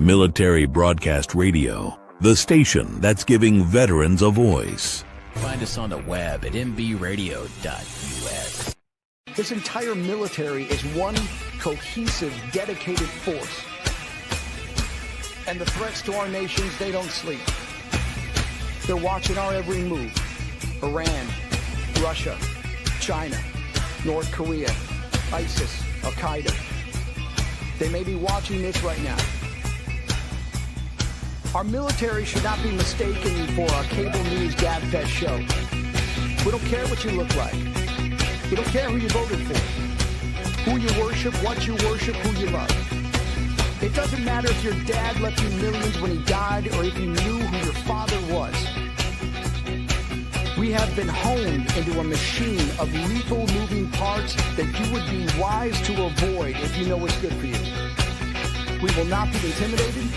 Military Broadcast Radio, the station that's giving veterans a voice. Find us on the web at mbradio.us. This entire military is one cohesive, dedicated force. And the threats to our nations, they don't sleep. They're watching our every move. Iran, Russia, China, North Korea, ISIS, Al-Qaeda. They may be watching this right now. Our military should not be mistaken for a cable news gabfest show. We don't care what you look like. We don't care who you voted for, who you worship, what you worship, who you love. It doesn't matter if your dad left you millions when he died or if you knew who your father was. We have been honed into a machine of lethal moving parts that you would be wise to avoid if you know what's good for you. We will not be intimidated.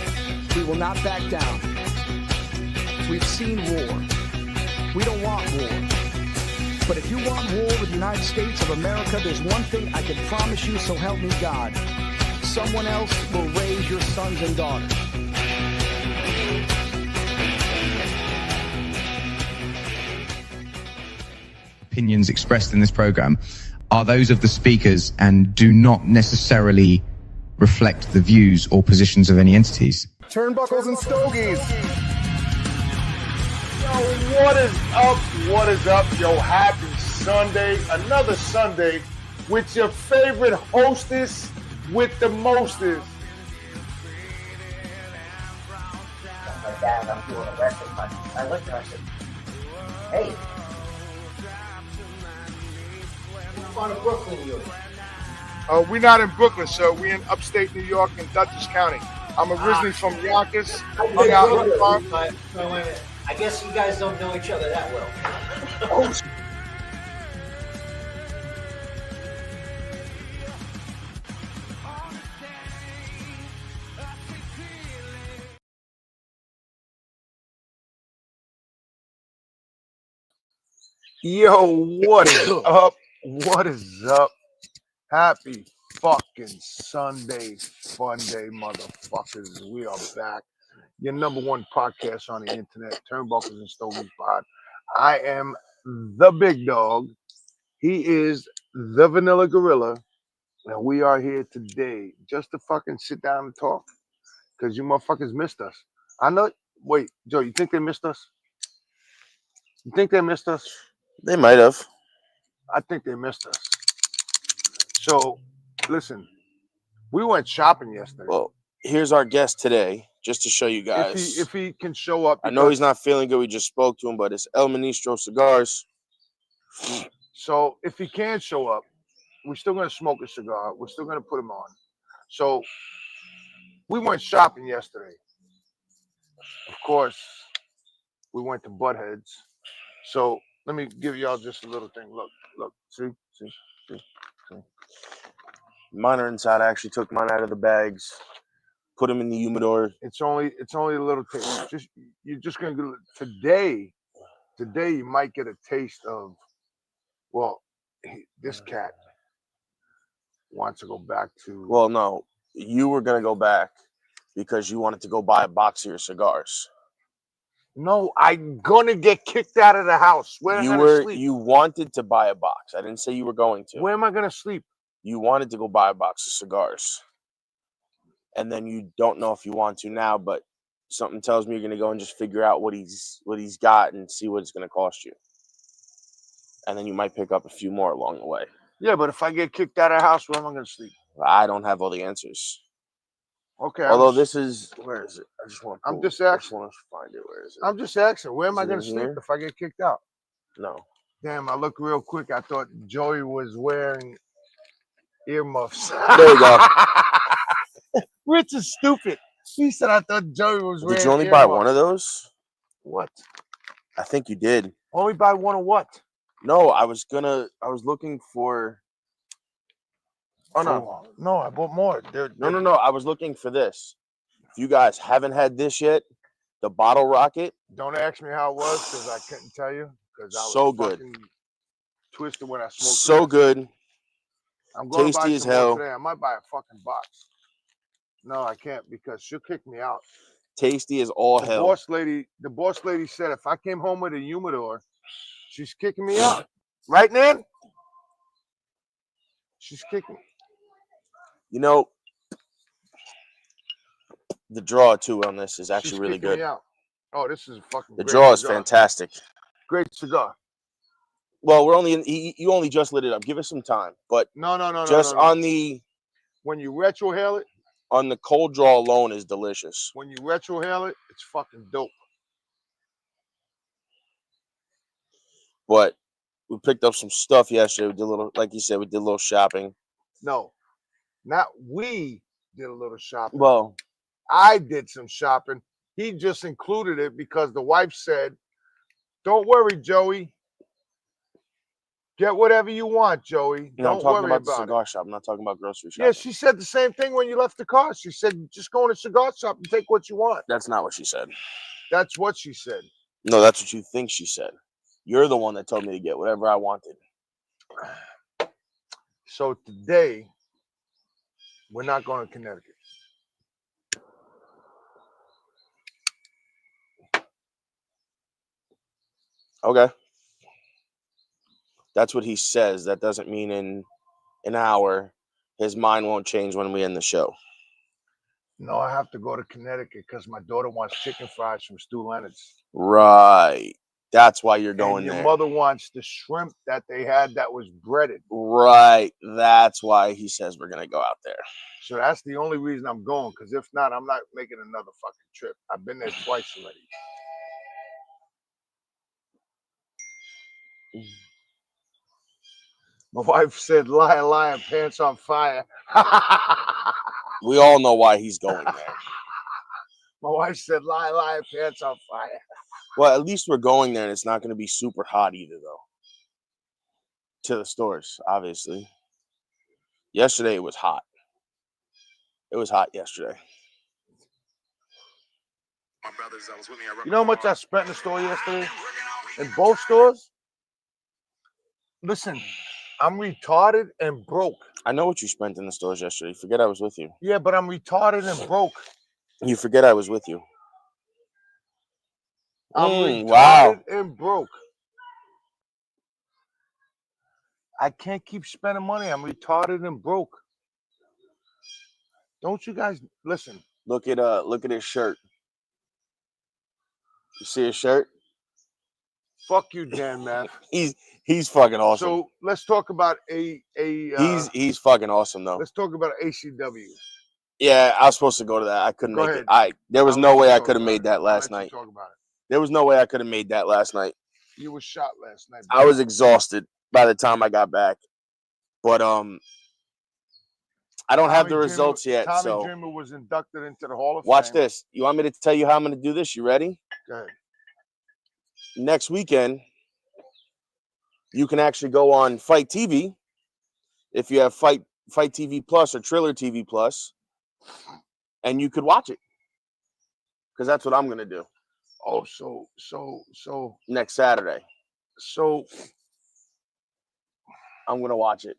We will not back down. We've seen war. We don't want war. But if you want war with the United States of America, there's one thing I can promise you, so help me God. Someone else will raise your sons and daughters. Opinions expressed in this program are those of the speakers and do not necessarily reflect the views or positions of any entities. Turnbuckles and stogies. Yo, what is up? What is up? Yo, happy Sunday. Another Sunday with your favorite hostess with the mostest. My dad, I'm doing a wrestling match. I looked and I said, hey, I'm on Brooklyn, you. We're not in Brooklyn, sir. We're in upstate New York in Dutchess County. I'm originally from Yonkers. I guess you guys don't know each other that well. Oh, yo, what is up? What is up? Happy fucking Sunday, fun day, motherfuckers. We are back. Your number one podcast on the internet, Turnbuckles and Stogies Pod. I am the big dog. He is the Vanilla Gorilla. And we are here today just to fucking sit down and talk. Because you motherfuckers missed us. I know. Wait, Joe, you think they missed us? You think they missed us? They might have. I think they missed us. So, listen, we went shopping yesterday. Well, here's our guest today, just to show you guys. If he can show up. I know he's not feeling good. We just spoke to him, but it's El Ministro Cigars. So, if he can show up, we're still going to smoke a cigar. We're still going to put him on. So, we went shopping yesterday. Of course, we went to Buttheads. So, let me give y'all just a little thing. Look, see. Mine are inside. I actually took mine out of the bags, put them in the humidor. It's only a little taste. You're just gonna do today. Today you might get a taste of. Well, this cat wants to go back to. Well, no, you were gonna go back because you wanted to go buy a box of your cigars. No, I'm gonna get kicked out of the house. Where am I gonna sleep? You wanted to buy a box. I didn't say you were going to. Where am I gonna sleep? You wanted to go buy a box of cigars. And then you don't know if you want to now, but something tells me you're gonna go and just figure out what he's got and see what it's gonna cost you. And then you might pick up a few more along the way. Yeah, but if I get kicked out of the house, where am I gonna sleep? I don't have all the answers. Okay. Although this is, where is it? I just want to. I'm just asking. I want to find it. Where is it? I'm just asking. Where am I gonna sleep if I get kicked out? No. Damn, I looked real quick. I thought Joey was wearing earmuffs. There you go. Rich is stupid. He said I thought Joey was wearing. Did you only buy one of those? What? I think you did. Only buy one of what? No, I was looking for. Oh no, I bought more. No. I was looking for this. If you guys haven't had this yet, the Bottle Rocket. Don't ask me how it was because I couldn't tell you. Because I was so good. Twisted when I smoked. So good. I'm going tasty to buy as some hell. more today. I might buy a fucking box. No, I can't because she'll kick me out. Tasty as all The hell. boss lady said if I came home with a humidor, she's kicking me out. Right, Nan? She's kicking. You know, the draw too on this is actually She's really kicking good. me out. Oh, this is a fucking The great draw is cigar. fantastic. Great cigar. Well, we're only you only just lit it up. Give us some time, but No. just on the when you retrohale it, on the cold draw alone is delicious. when you retrohale it, it's fucking dope. But we picked up some stuff yesterday. We did a little, like you said, we did a little shopping. No, not we did a little shopping. Well, I did some shopping. He just included it because the wife said, "Don't worry, Joey. Get whatever you want, Joey. no, I'm Don't talking worry about the about cigar it." shop. I'm not talking about grocery shopping. Yeah, she said the same thing when you left the car. She said, "Just go in a cigar shop and take what you want." That's not what she said. That's what she said. No, that's what you think she said. You're the one that told me to get whatever I wanted. So today, we're not going to Connecticut. Okay. That's what he says. That doesn't mean in an hour his mind won't change when we end the show. No, I have to go to Connecticut because my daughter wants chicken fries from Stu Leonard's. Right. That's why you're going And your there. mother wants the shrimp that they had that was breaded. Right. That's why he says we're going to go out there. So that's the only reason I'm going, because if not, I'm not making another fucking trip. I've been there twice already. My wife said, "Liar, liar, pants on fire." We all know why he's going there. My wife said, "Liar, liar, pants on fire." Well, at least we're going there and it's not going to be super hot either, though. To the stores, obviously. Yesterday it was hot. It was hot yesterday. You know how much I spent in the store yesterday? In both stores? Listen, I'm retarded and broke. I know what you spent in the stores yesterday. Forget I was with you. Yeah, but I'm retarded and broke. You forget I was with you. I'm retarded wow. and broke. I can't keep spending money. I'm retarded and broke. Don't you guys listen? Look at his shirt. You see his shirt? Fuck you, Dan Math. He's fucking awesome. So let's talk about he's fucking awesome though. Let's talk about ACW. Yeah, I was supposed to go to that. I couldn't Go make ahead. it. There was I'll no let way you I talk could have about made it. that I'll last let you night. talk about it. There was no way I could have made that last night. You were shot last night. I was exhausted by the time I got back. But I don't have the results yet. Tommy Dreamer was inducted into the Hall of Fame. Watch this. You want me to tell you how I'm going to do this? You ready? Go ahead. Next weekend, you can actually go on Fight TV if you have Fight TV Plus or Triller TV Plus, and you could watch it because that's what I'm going to do. Oh, so next Saturday. So I'm going to watch it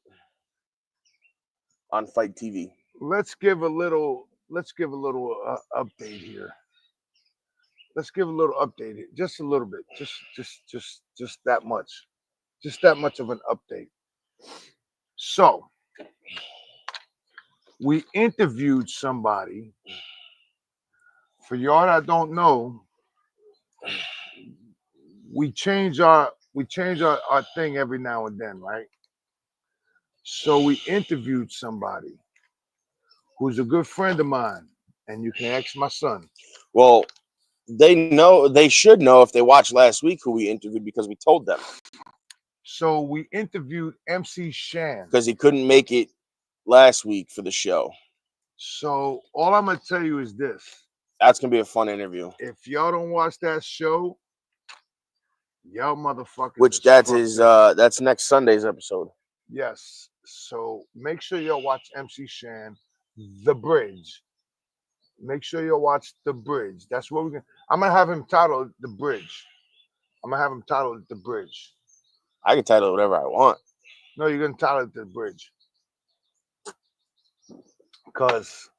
on Fight TV. Let's give a little update here. Let's give a little update here. Just a little bit. Just that much. Just that much of an update. So we interviewed somebody. For y'all that don't know, we change our thing every now and then, right? So we interviewed somebody who's a good friend of mine, and you can ask my son. Well, they should know if they watched last week who we interviewed because we told them. So we interviewed MC Shan. Because he couldn't make it last week for the show. So all I'm going to tell you is this. That's going to be a fun interview. If y'all don't watch that show, y'all motherfuckers. Which that's next Sunday's episode. Yes. So make sure y'all watch MC Shan, The Bridge. Make sure you'll watch The Bridge. That's what we're going to. I'm going to have him titled The Bridge. The Bridge. I can title it whatever I want. No, you're going to title it The Bridge. Because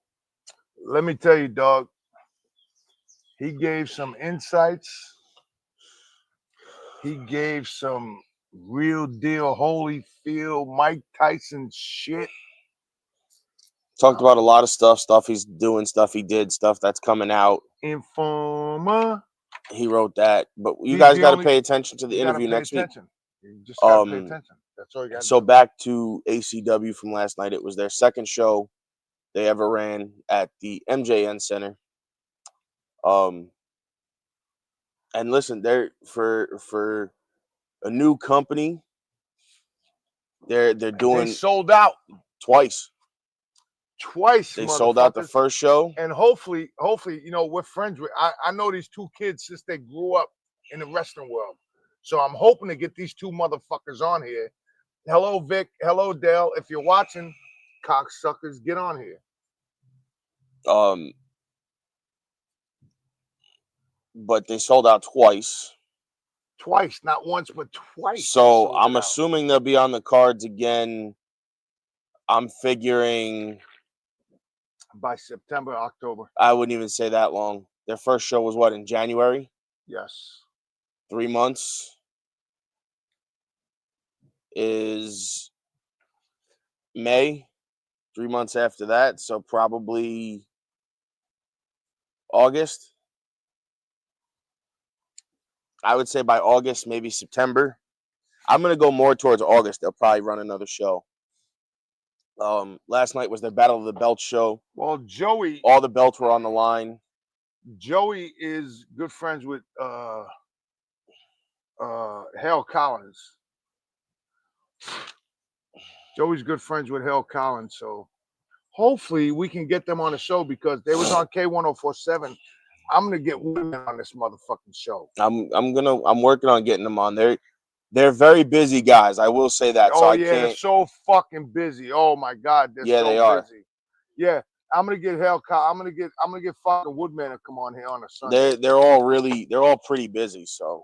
Let me tell you, dog. He gave some insights. He gave some real deal Holyfield, Mike Tyson shit. Talked about a lot of stuff he's doing, stuff he did, stuff that's coming out. Informer. He wrote that, but you He's guys the got to only- pay attention to the You gotta interview pay next week. attention. You just gotta pay attention. That's all you got. So back to ACW from last night. It was their second show they ever ran at the MJN Center. And listen, they're for a new company. They're doing They sold out twice. They sold out the first show, and hopefully, you know, we're friends with. I know these two kids since they grew up in the wrestling world, so I'm hoping to get these two motherfuckers on here. Hello, Vic. Hello, Dale. If you're watching, cocksuckers, get on here. But they sold out twice. Twice, not once, but twice. So I'm assuming they'll be on the cards again. I'm figuring by September, October. I wouldn't even say that long. Their first show was what, in January? Yes. 3 months is May. 3 months after that, so probably August. I would say by August, maybe September. I'm going to go more towards August. They'll probably run another show. Last night was their Battle of the Belts show. Well, Joey, all the belts were on the line. Joey is good friends with Hal Collins. Joey's good friends with Hal Collins, so hopefully we can get them on the show because they was on K1047. I'm gonna get women on this motherfucking show. I'm working on getting them on. They're very busy guys. I will say that. Oh, so yeah, they're so fucking busy. Oh my God, they're so they are. busy. Yeah, I'm gonna get I'm gonna get fucking Woodman to come on here on a Sunday. They're all pretty busy. So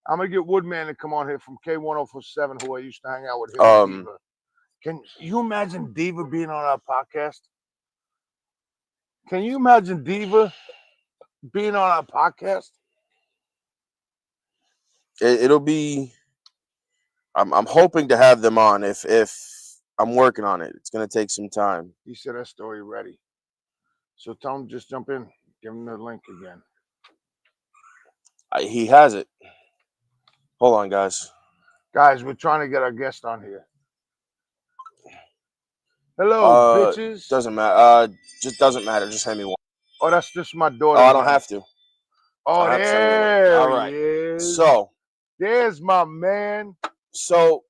I'm gonna get Woodman to come on here from K1047, who I used to hang out with. Diva. Can you imagine Diva being on our podcast? Can you imagine Diva being on our podcast? It'll be. I'm hoping to have them on. If I'm working on it, it's gonna take some time. He said that story ready. So tell him just jump in. Give him the link again. He has it. Hold on, guys. Guys, we're trying to get our guest on here. Hello, bitches. Doesn't matter. Just doesn't matter. Just hand me one. Oh, that's just my daughter. Oh, I don't have to. Oh, there all right. he is. So there's my man. So,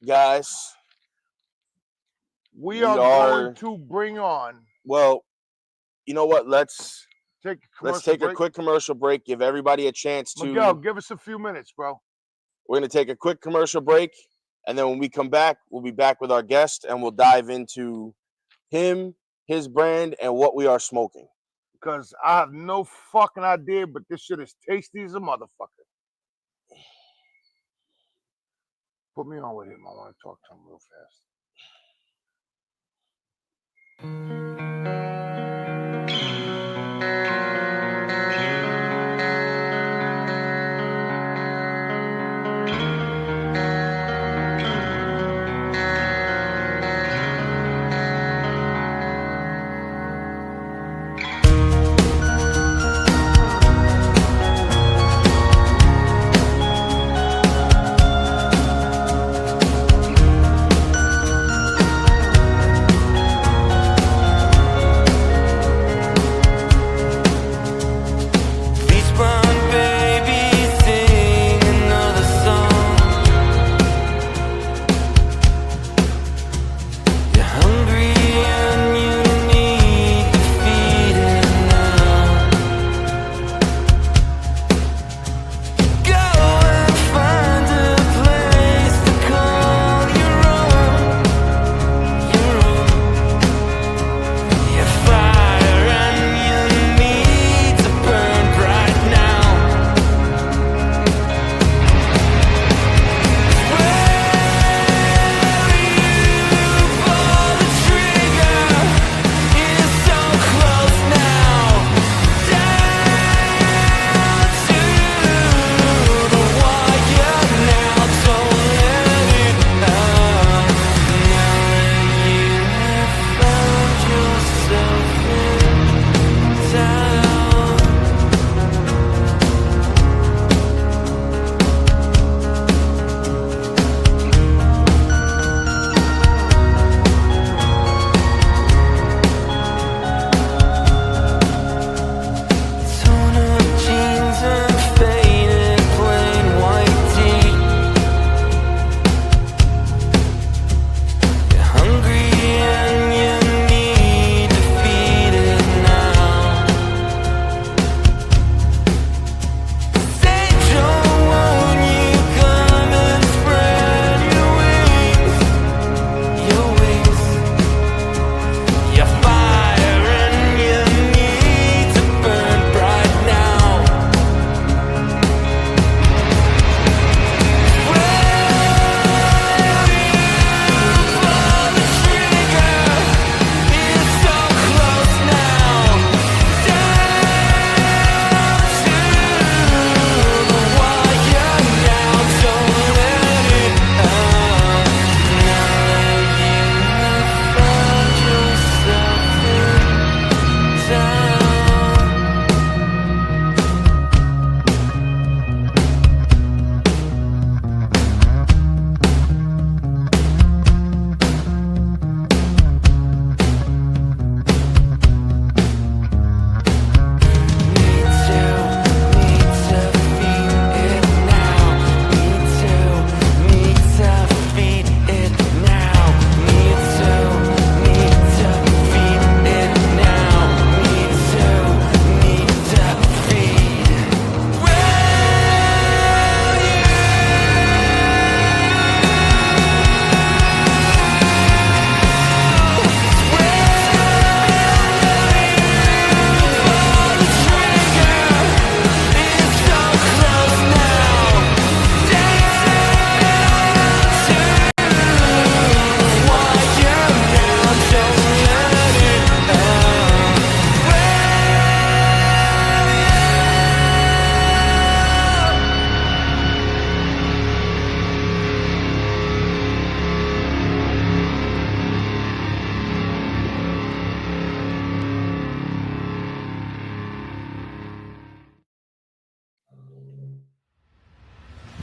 guys, we are going to bring on. Well, you know what? Let's take a quick commercial break. Give everybody a chance to. Miguel, give us a few minutes, bro. We're going to take a quick commercial break. And then when we come back, we'll be back with our guest and we'll dive into him, his brand, and what we are smoking. Because I have no fucking idea, but this shit is tasty as a motherfucker. Put me on with him. I want to talk to him real fast.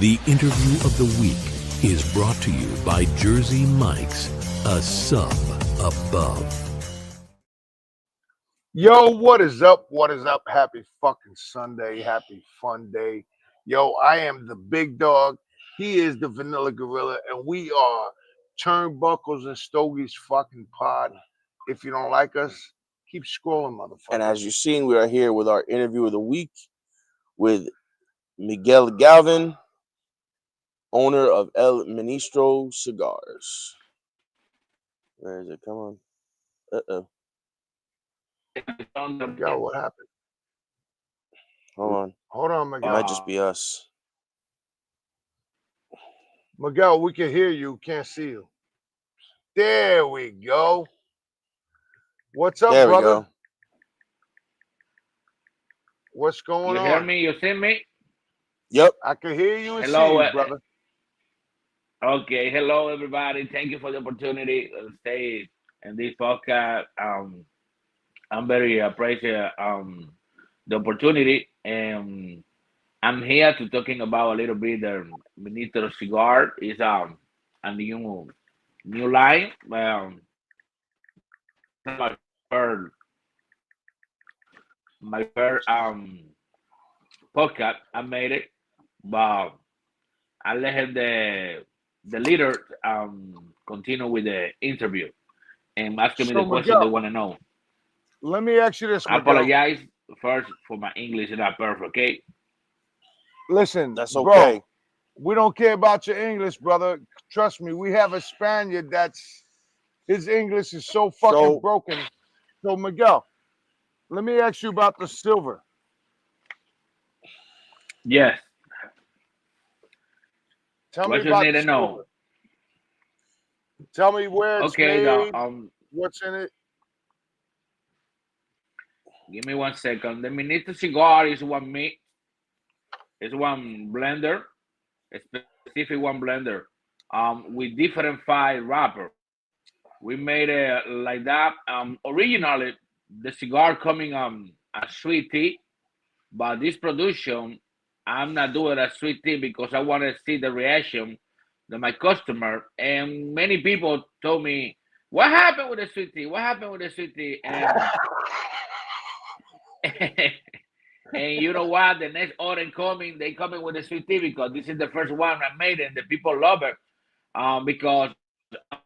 The interview of the week is brought to you by Jersey Mike's, a sub above. Yo, what is up? What is up? Happy fucking Sunday. Happy fun day. Yo, I am the big dog. He is the vanilla gorilla, and we are Turnbuckles and Stogie's fucking pod. If you don't like us, keep scrolling, motherfucker. And as you've seen, we are here with our interview of the week with Miguel Galvan, owner of El Ministro Cigars. Where is it? Come on. Uh-oh. Yo, what happened? Hold on, It Miguel. might just be us. Miguel, we can hear you, can't see you. There we go. What's up, There we brother? go. What's going You on? hear me? You see me? Yep. I can hear you and Hello, see you, brother. Okay. Hello, everybody. Thank you for the opportunity to stay in this podcast. I'm very appreciate the opportunity, and I'm here to talking about a little bit the Ministro Cigar is a new line. My first podcast I made it, but I let the leader continue with the interview and asking me So, the question they Miguel, want to know. let me ask you this, I Miguel. apologize first for my English is not perfect, okay? Listen, That's bro, okay. we don't care about your English, brother. Trust me, we have a Spaniard that's his English is so fucking broken. So, Miguel, let me ask you about the silver. Yes. Tell What me you about need the to know? silver. Tell me where it's Okay, made, what's in it. give me 1 second. The Ministro Cigar is one blender, a specific one blender, with different 5 wrapper. We made it like that. Originally, the cigar coming a sweet tea, but this production, I'm not doing a sweet tea because I want to see the reaction of my customer. And many people told me, "What happened with the sweet tea? What happened with the sweet tea?" And you know what? The next order coming, they coming with the sweet tea because this is the first one I made and the people love it. Because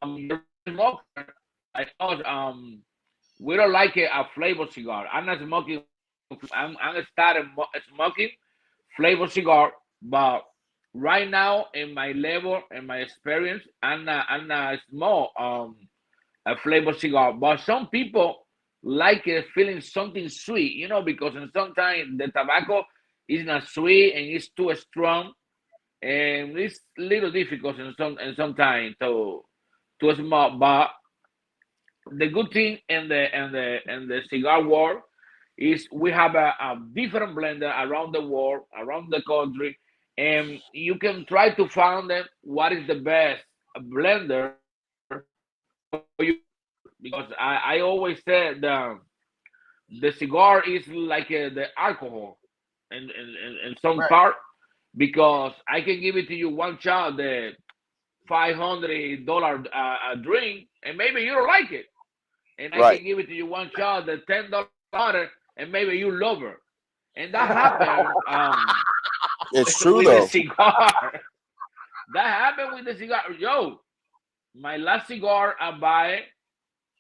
the smoker like us, we don't like a flavor cigar. I'm not smoking. I'm starting smoking flavor cigar, but right now in my level and my experience, I'm not small a flavor cigar. But some people like it feeling something sweet, because sometimes the tobacco is not sweet and it's too strong, and it's a little difficult sometimes to smoke. But the good thing in the cigar world is we have a different blender around the world, around the country, and you can try to find them what is the best blender for you. Because I always said the cigar is like the alcohol in some Right. part, because I can give it to you one shot, the $500 drink, and maybe you don't like it. And I Right. can give it to you one shot, the $10, and maybe you love her. And that happened It's true, with though. the cigar. That happened with the cigar. Yo, my last cigar I buy,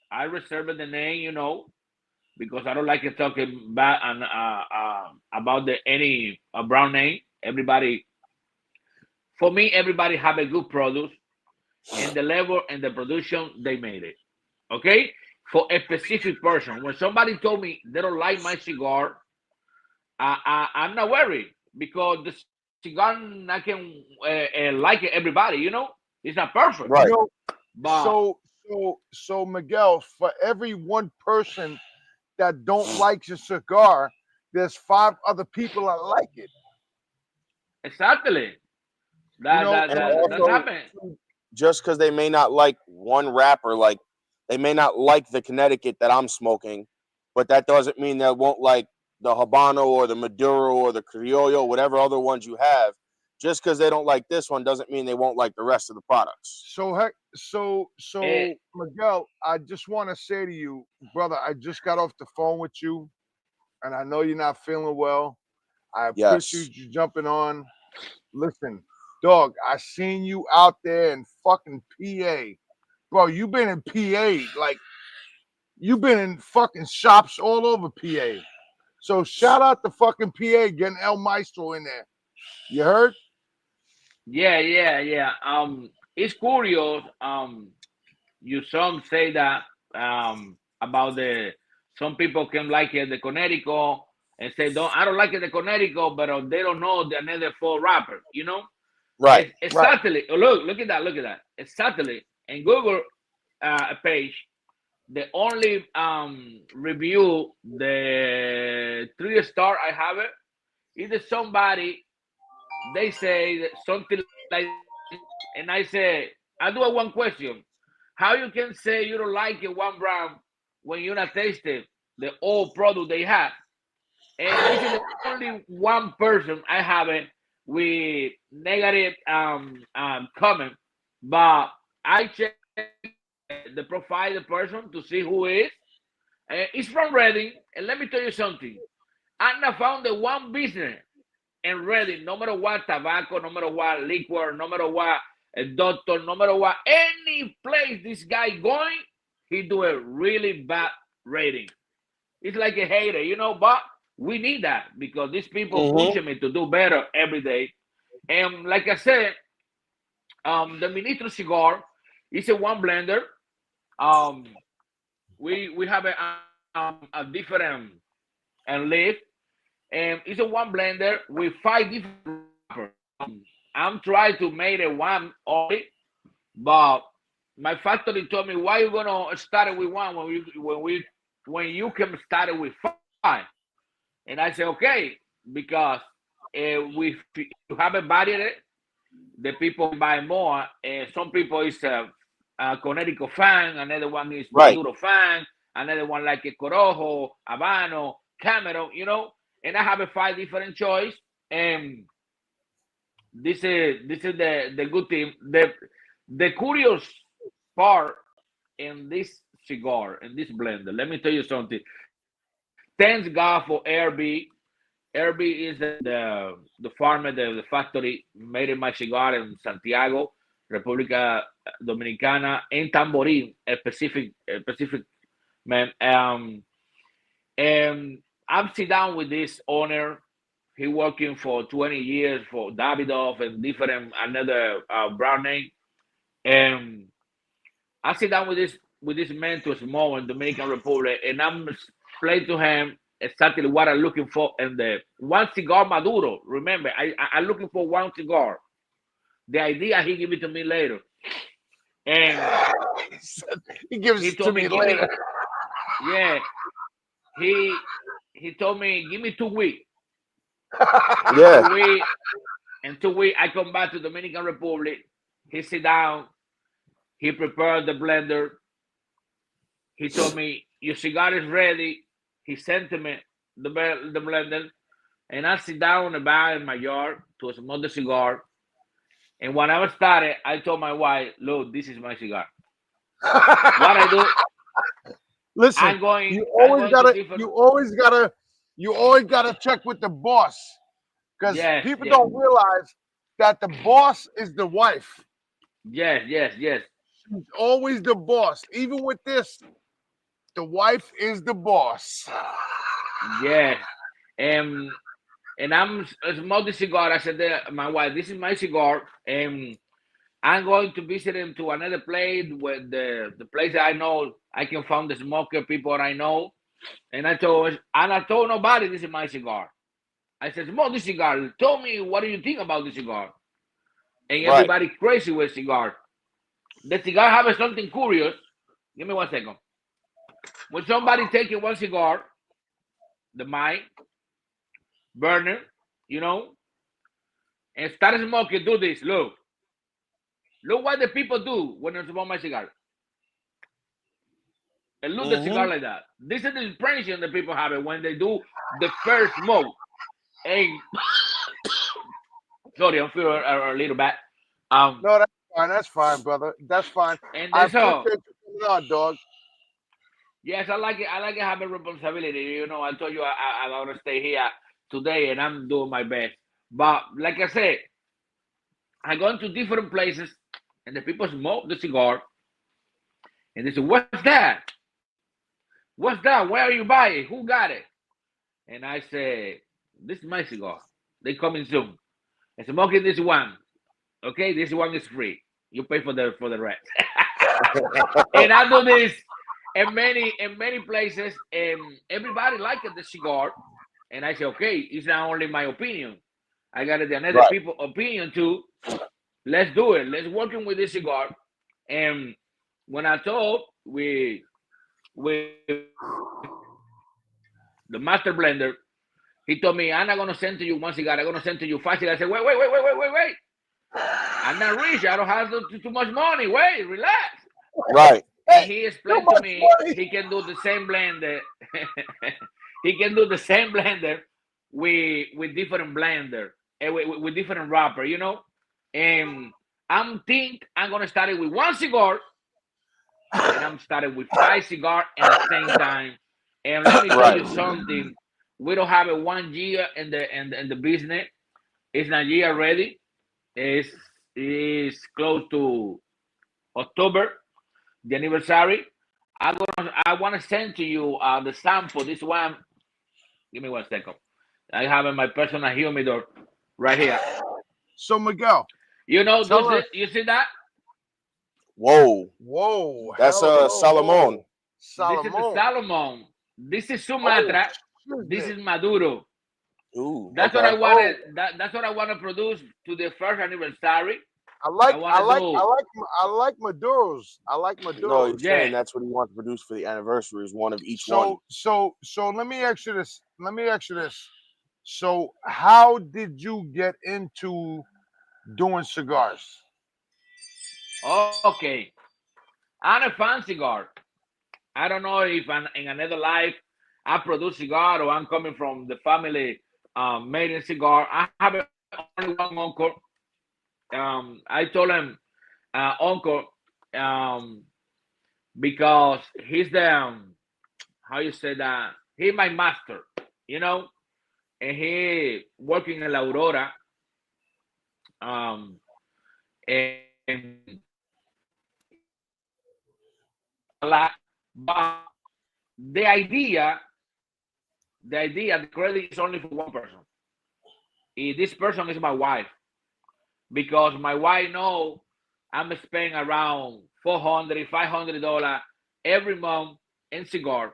I reserved the name, because I don't like it talking bad and about any brown name. For me, everybody have a good product, and the level and the production they made it. Okay, for a specific person. When somebody told me they don't like my cigar, I'm not worried, because the cigar I can like it everybody. It's not perfect. Right. But So Miguel, for every one person that don't like your cigar, there's 5 other people that like it. exactly, And that's also, happened. just because they may not like one wrapper, like they may not like the Connecticut that I'm smoking, but that doesn't mean they won't like the Habano or the Maduro or the Criollo, whatever other ones you have. Just because they don't like this one doesn't mean they won't like the rest of the products. So Miguel, I just want to say to you, brother, I just got off the phone with you, and I know you're not feeling well. I appreciate you jumping on. Listen, dog, I seen you out there in fucking PA. Bro, you been in PA, like, you've been in fucking shops all over PA. So shout out to fucking PA getting El Maestro in there. You heard? Yeah. It's curious. You some say that about the some people can like it, the Connecticut, and say I don't like it, the Connecticut, but they don't know the another full rapper. You know? Right. Exactly. Oh, look at that. Exactly. In Google page, the only review, the 3-star I have it, is that somebody, they say that something like, and I say, I do have one question. How you can say you don't like it one brand when you're not tasting the old product they have? And this is the only one person I have it with negative comment, but I check the profile of the person to see who is. It's from Reading, and let me tell you something. I not found the one business in Reading, no matter what tobacco, no matter what liquor, no matter what doctor, no matter what, any place this guy going, he do a really bad rating. It's like a hater, you know, but we need that because these people pushing me to do better every day. And like I said, the Ministro Cigar is a one blender. We have a different leaf, and it's a one blender with 5 different wrappers. I'm trying to make it one only, but my factory told me, why you gonna start with one when you can start with 5? And I said, okay, because if you have a variety, the people buy more. Some people is a Connecticut fan, another one is Maduro fan, another one like a Corojo, Habano, Cameron, you know. And I have a 5 different choice. And this is the good thing. The curious part in this cigar, in this blender, let me tell you something. Thanks God for RB. RB is the farmer, the factory made my cigar in Santiago, República Dominicana, in Tamborín, a Pacific man. And I'm sit down with this owner. He working for 20 years for Davidoff and different another brand name. And I sit down with this man to small in Dominican Republic, and I'm explaining to him exactly what I'm looking for in the one cigar Maduro. Remember, I'm looking for one cigar. The idea he give it to me later, and he gives it to me later. Yeah, he told me, give me 2 weeks. Yeah. 2 weeks, and 2 weeks I come back to Dominican Republic. He sit down. He prepared the blender. He told me, your cigar is ready. He sent me the blender. And I sit down in the back in my yard to smoke the cigar. And when I started, I told my wife, look, this is my cigar. What I do? Listen, I'm going, you always gotta check with the boss. Because people don't realize that the boss is the wife. Yes. She's always the boss. Even with this, the wife is the boss. Yes. And I'm smoking the cigar. I said to my wife, this is my cigar. And I'm going to visit him to another place where the place I know I can find the smoker people I know. And I told nobody this is my cigar. I said, smoke this cigar. Tell me, what do you think about the cigar? And everybody crazy with cigar. The cigar have something curious. Give me 1 second. When somebody taking one cigar, the mic, burner, you know, and start smoking, do this. Look what the people do when they smoke my cigar. And look the cigar like that. This is the impression that people have it when they do the first smoke. And Sorry, I'm feeling a little bad. No, that's fine. That's fine, brother. That's fine. And I that's all. appreciate you coming on, dog. Yes, I like it. I like it having responsibility. You know, I told you I want to stay here today, and I'm doing my best. But like I said, I go into different places, and the people smoke the cigar, and they say, "What's that? What's that? Where are you buying? Who got it?" And I say, "This is my cigar. They coming soon. I'm smoking this one. Okay, this one is free. You pay for the rest." And I do this in many places, and everybody liked the cigar. And I say, okay, it's not only my opinion. I got the another Right. people opinion too. Let's do it. Let's working with this cigar. And when I told with the master blender, he told me, I'm not gonna send to you one cigar. I'm gonna send to you 5 cigars. I said, wait. I'm not rich. I don't have too much money. Wait, relax. Right. And he explained to me he can do the same blender. He can do the same blender with different blender and with different wrapper, you know. And I'm gonna start it with one cigar, and I'm starting with 5 cigars at the same time. And let me tell you something: we don't have a 1 year in the business. It's not year ready. It's close to October, the anniversary. I want to send to you the sample. This one. Give me 1 second. I have in my personal humidor right here. So Miguel, You know, tell us. you see that? Whoa. That's Salomon. This is the Salomon. This is Sumatra. This is Maduro. Ooh, That's okay. what I wanted. That's what I want to produce to the first anniversary. I like Maduros. I like Maduros. No, he's Yeah. saying that's what he wants to produce for the anniversary is one of each So one. so let me ask you this. So how did you get into doing cigars? Okay. I'm a fan cigar. I don't know if in another life I produce cigar or I'm coming from the family made in cigar. I have only one uncle. I told him uncle because he's the how you say that he's my master, you know, and he working in La Aurora. And a lot, but the credit is only for one person. This person is my wife because my wife know I'm spending around $400, $500 every month in cigar,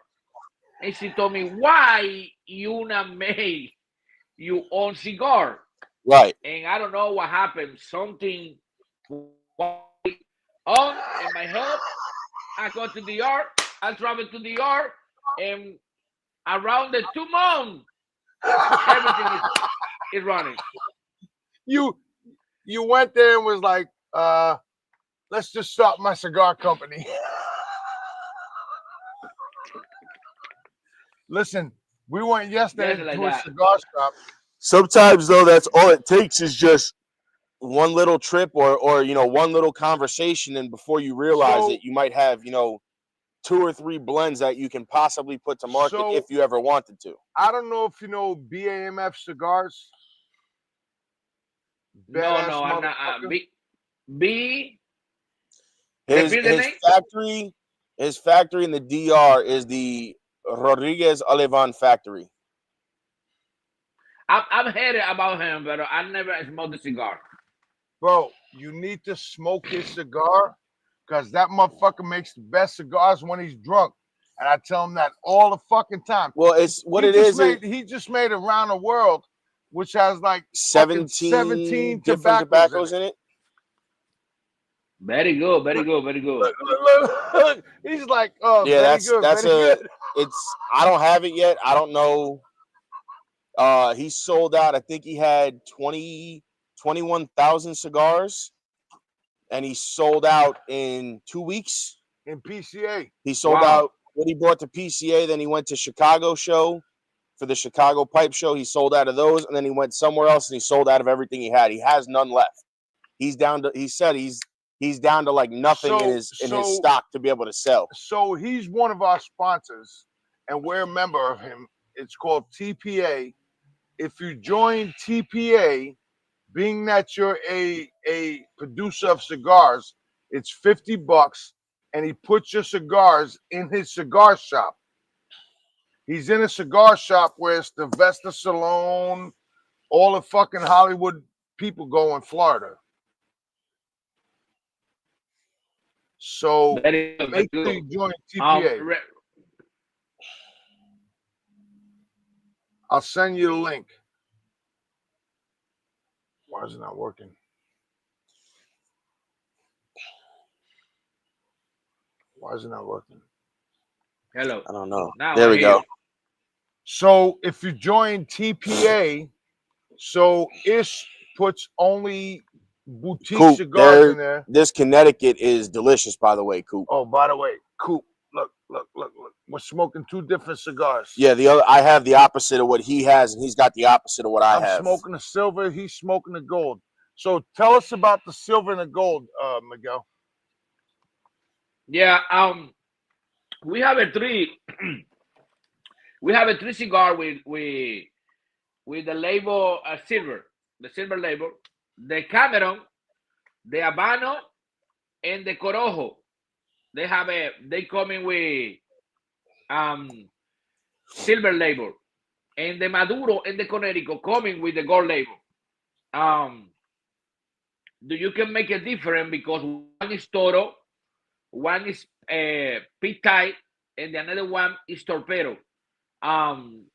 and she told me why you not make your own cigar. Right. And I don't know what happened. Something on in my head. I go to the yard. I travel to the yard, and around the 2 months, everything is running. You went there and was like, let's just start my cigar company. Listen, we went yesterday Yes, like to a that. cigar shop. Sometimes though, that's all it takes is just one little trip or one little conversation, and before you realize it, you might have 2 or 3 blends that you can possibly put to market if you ever wanted to. I don't know if you know BAMF cigars. No, I'm not. His factory in the DR is the Rodriguez Alevan factory. I've heard about him, but I never smoked a cigar. Bro, you need to smoke his cigar because that motherfucker makes the best cigars when he's drunk. And I tell him that all the fucking time. Well, it's what it is. He just made Around the World, which has like 17 different tobaccos in it. Very good. Look. He's like, oh, yeah, that's good. It's I don't have it yet. I don't know. He sold out. I think he had 21,000 cigars, and he sold out in 2 weeks. In PCA, he sold out when he brought to PCA. Then he went to Chicago show, for the Chicago Pipe Show. He sold out of those, and then he went somewhere else and he sold out of everything he had. He has none left. He's down to. He said he's down to like nothing in his stock to be able to sell. So he's one of our sponsors, and we're a member of him. It's called TPA. If you join TPA, being that you're a producer of cigars, it's $50, and he puts your cigars in his cigar shop. He's in a cigar shop where it's the Vesta Salon, all the fucking Hollywood people go in Florida. So make sure you join TPA. I'll send you the link. Why is it not working? Why is it not working? Hello. I don't know. Now there we go. So if you join TPA, so Ish puts only boutique Coop, cigars in there. This Connecticut is delicious, by the way, Coop. Oh, by the way, Coop, look. We're smoking two different cigars. Yeah, I have the opposite of what he has, and he's got the opposite of what I have. I'm smoking the silver. He's smoking the gold. So tell us about the silver and the gold, Miguel. Yeah, we have a three. We have a three cigar with the label silver, the silver label, the Cameron, the Habano, and the Corojo. They come in with silver label, and the Maduro and the Connecticut coming with the gold label. You can make a difference because one is Toro, one is Pit Tight, and the another one is Torpedo. And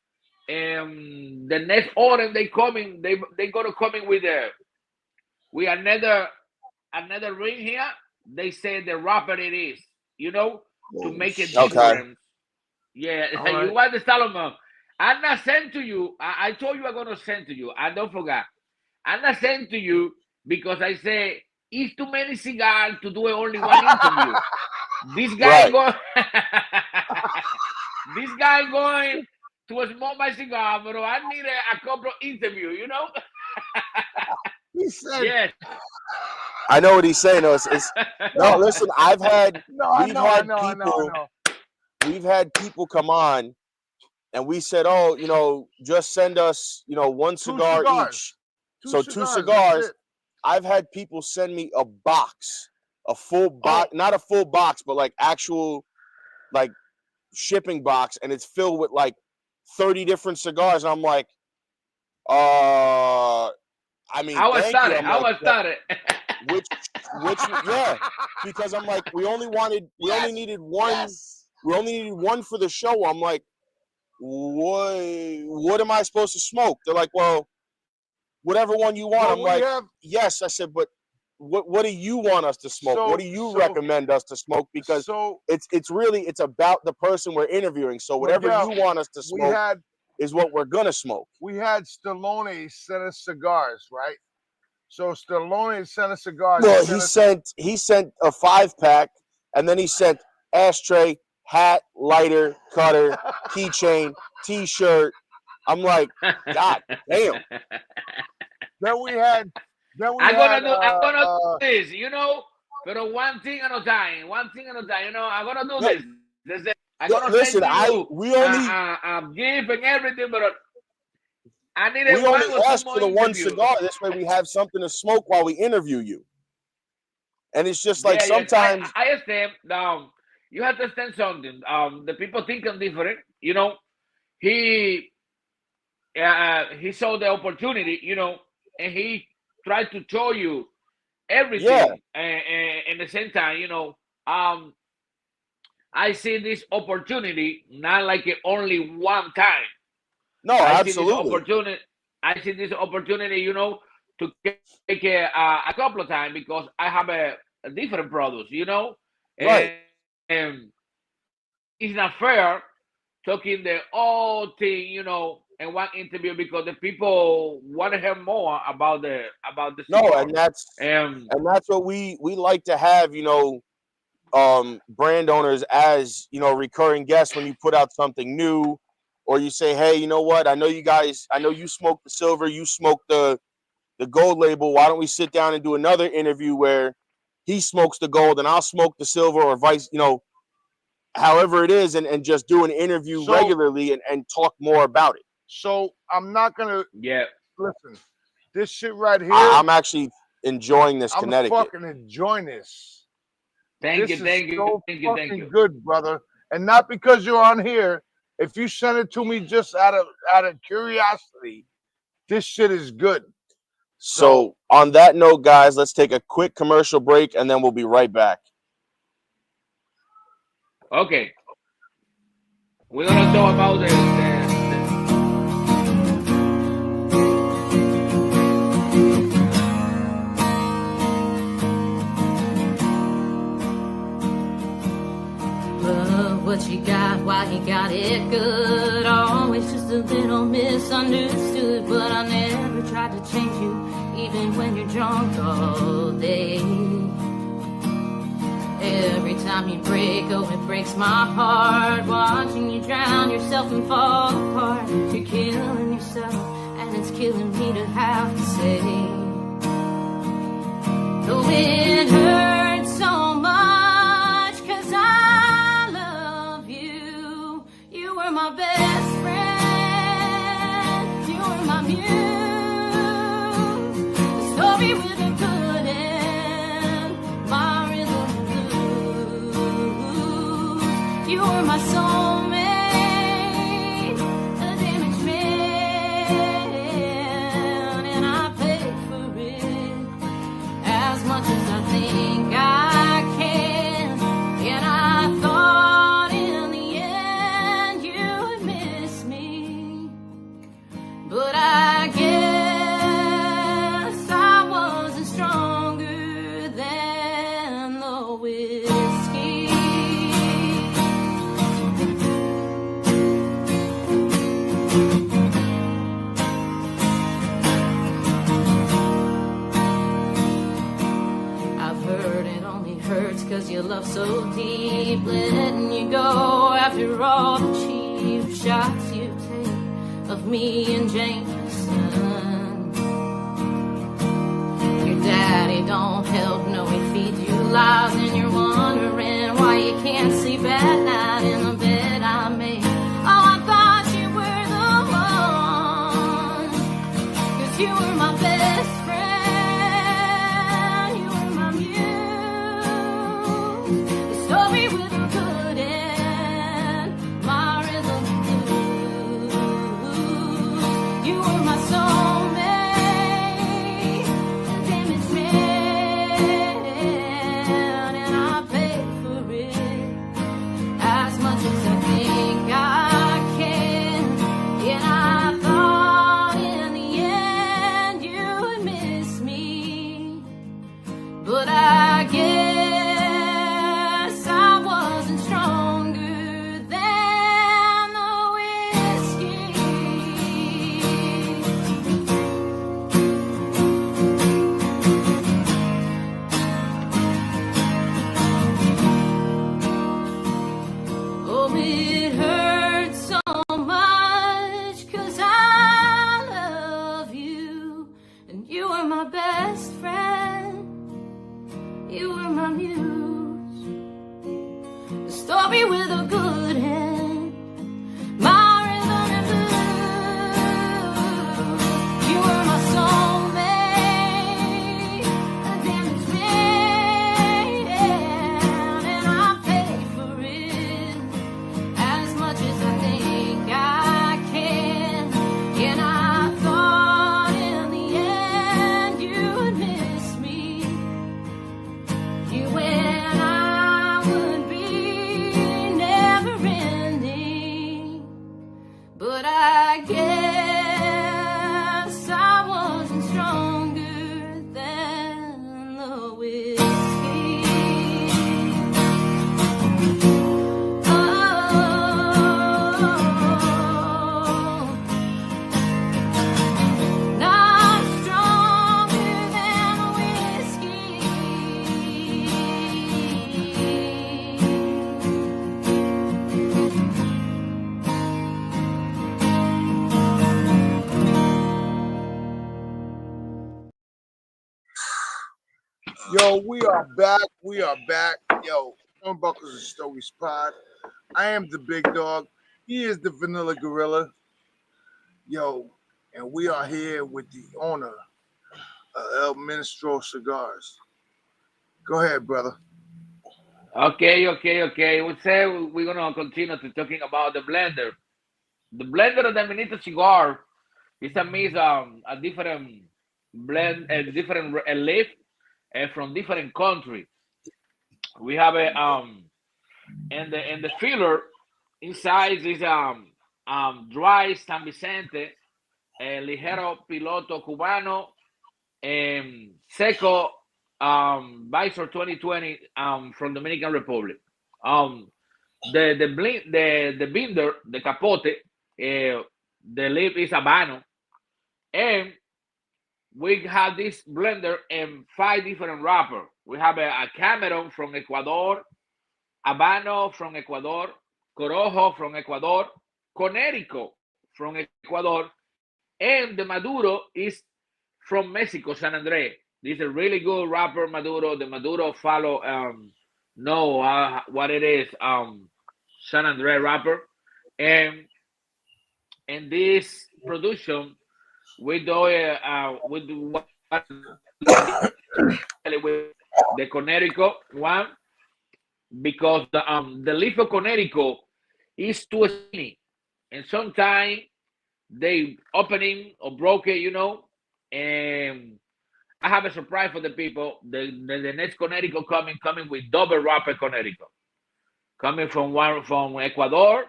the next order they coming, they gonna come in with another ring here. They say the wrapper it is, to make it different. Okay. Yeah, right. You want the Salomon. I'm not sent to you. I told you I'm gonna send to you. I don't forget. I'm not sent to you because I say it's too many cigars to do only one interview. This guy going this guy going to smoke my cigar, but I need a couple of interviews, He said, yes. I know what he's saying. No, no, listen, we've had people come on and we said, just send us, one cigar each. Two cigars. I've had people send me a box, a full box, not a full box, but like actual, like shipping box. And it's filled with like 30 different cigars. And I'm like, I was started. Which, yeah, because I'm like, we only needed one. Yes. We only needed one for the show. I'm like, what am I supposed to smoke? They're like, well, whatever one you want. I'm like, yes. I said, but what do you want us to smoke? What do you recommend us to smoke? Because it's about the person we're interviewing. So whatever you want us to smoke is what we're gonna smoke. We had Stallone send us cigars, right? So Stallone sent us cigars. No, he sent a 5-pack, and then he sent ashtray, hat, lighter, cutter, keychain, T-shirt. I'm like, God damn. Then we had. I'm gonna do this, but one thing at a time. I'm gonna do this. I'm gonna listen. we only gift and everything, but I need we only ask for the one cigar. This way, we have something to smoke while we interview you. And it's just like sometimes I understand. You have to understand something. The people think I'm different. He saw the opportunity. And he tried to show you everything. Yeah. And at the same time, I see this opportunity not like only one time. No, absolutely. I see this opportunity, to take a couple of times because I have a different products, Right. And it's not fair talking the whole thing, in one interview because the people want to hear more about the cigar. And that's what we like to have, brand owners as recurring guests when you put out something new or you say, hey, you know what? I know you smoke the silver, you smoke the gold label. Why don't we sit down and do another interview where he smokes the gold and I'll smoke the silver, or vice, however it is, and just do an interview regularly and talk more about it. So I'm not gonna listen. This shit right here. I'm actually enjoying this Connecticut. I'm fucking enjoying this. Thank you. Fucking good, brother. And not because you're on here. If you send it to me just out of curiosity, this shit is good. So on that note, guys, let's take a quick commercial break and then we'll be right back. Okay. We're gonna talk about the what you got, why you got it good. Always just a little misunderstood, but I never tried to change you, even when you're drunk all day. Every time you break, oh, it breaks my heart. Watching you drown yourself and fall apart. You're killing yourself, and it's killing me to have to say. Though it hurts so much, 'cause I love you. You were my best friend. You were my muse. The story with a good end. My rhythm blues. You were my soulmate. A damaged man. And I paid for it. As much as I think I can, and I thought in the end you would miss me, but I guess I wasn't stronger than the whiskey. I've heard it only hurts 'cause you love so deep, letting you go after all the cheap shots you take of me and Jameson. Your daddy don't help, no, he feeds you lies, and you're wondering why you can't sleep at night in the bed I made. Oh, I thought you were the one, 'cause you were my best friend. You were my muse. The story with a good end. My rhythm blues. You were my soulmate. A damaged man. And I paid for it. As much as I think I can. And I thought in the end you would miss me, but I guess I wasn't stronger than the whiskey. Oh, it hurts so much 'cause I love you, and you were my best friend. You were my muse. The story with a good end. My rhythm and blues. You were my soulmate. A damaged man. And I paid for it. As much as I think I can. And I thought in the end you would miss me. You and I would be never Yo, we are back. We are back. Yo, Buckles and Stories Pod. I am the big dog. He is the vanilla gorilla. Yo, and we are here with the owner of El Ministro Cigars. Go ahead, brother. Okay. We say we're gonna continue to talking about the blender. The blender of the Ministro Cigar is a mix a different blend, a different leaf, from different country. We have a and the filler inside is dry San Vicente, ligero piloto cubano, seco Visor 2020 from Dominican Republic. Um, the binder, the capote, the leaf is habano, and we have this blender in 5 different wrapper. We have a Cameron from Ecuador, Habano from Ecuador, Corojo from Ecuador, Connecticut from Ecuador, and the Maduro is from Mexico, San Andres. This is a really good wrapper, Maduro. The Maduro follow know what it is, San Andres wrapper, and in this production we do with the Connecticut one, because the leaf of Connecticut is too skinny, and sometimes they opening or broke it, and I have a surprise for the people. The next Connecticut coming with double wrapper Connecticut, coming from Ecuador,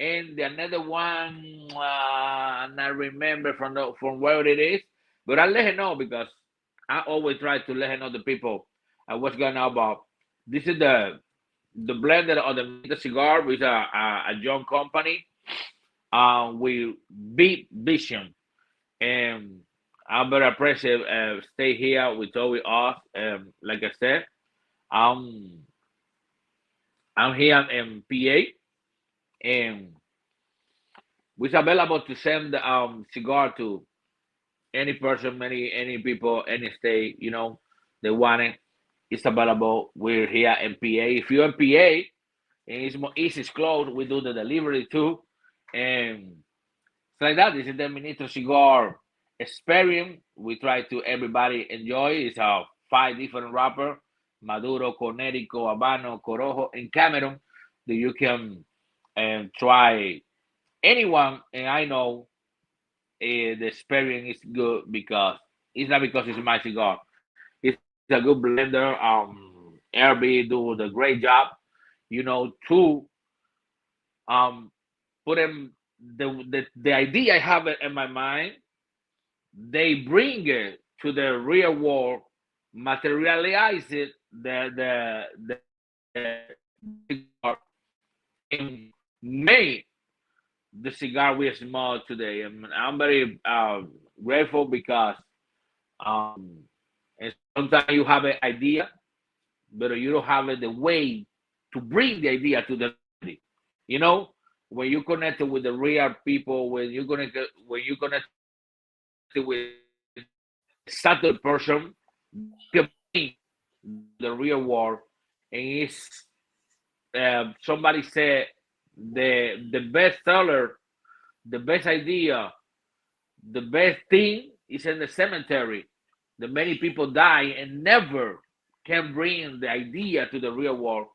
and the another one not remember from where it is, but I'll let her know, because I always try to let her know the people what's going on about. This is the blender of the cigar with a young company with big vision, and I'm very appreciative stay here with us. Like I said, I'm here in PA, and we're available to send the cigar to any person, any people, any state, they want it. It's available. We're here in PA. If you're in PA and it's more easy, it's close, we do the delivery too. And it's like that. This is the Ministro Cigar experience. We try to everybody enjoy. It's 5 different wrapper: Maduro, Connecticut, Habano, Corojo, and Cameron. That you can try anyone. And I know the experience is good, because it's not because it's my cigar. It's a good blender. RB do the great job, to put them the idea I have it in my mind. They bring it to the real world, materialize it, the cigar, and make the cigar we smell today. And I'm very grateful, because and sometimes you have an idea, but you don't have the way to bring the idea to the reality. When you connect with the real people, when you connect with certain person, you can bring the real world. And it's somebody said the best seller, the best idea, the best thing is in the cemetery. The many people die and never can bring the idea to the real world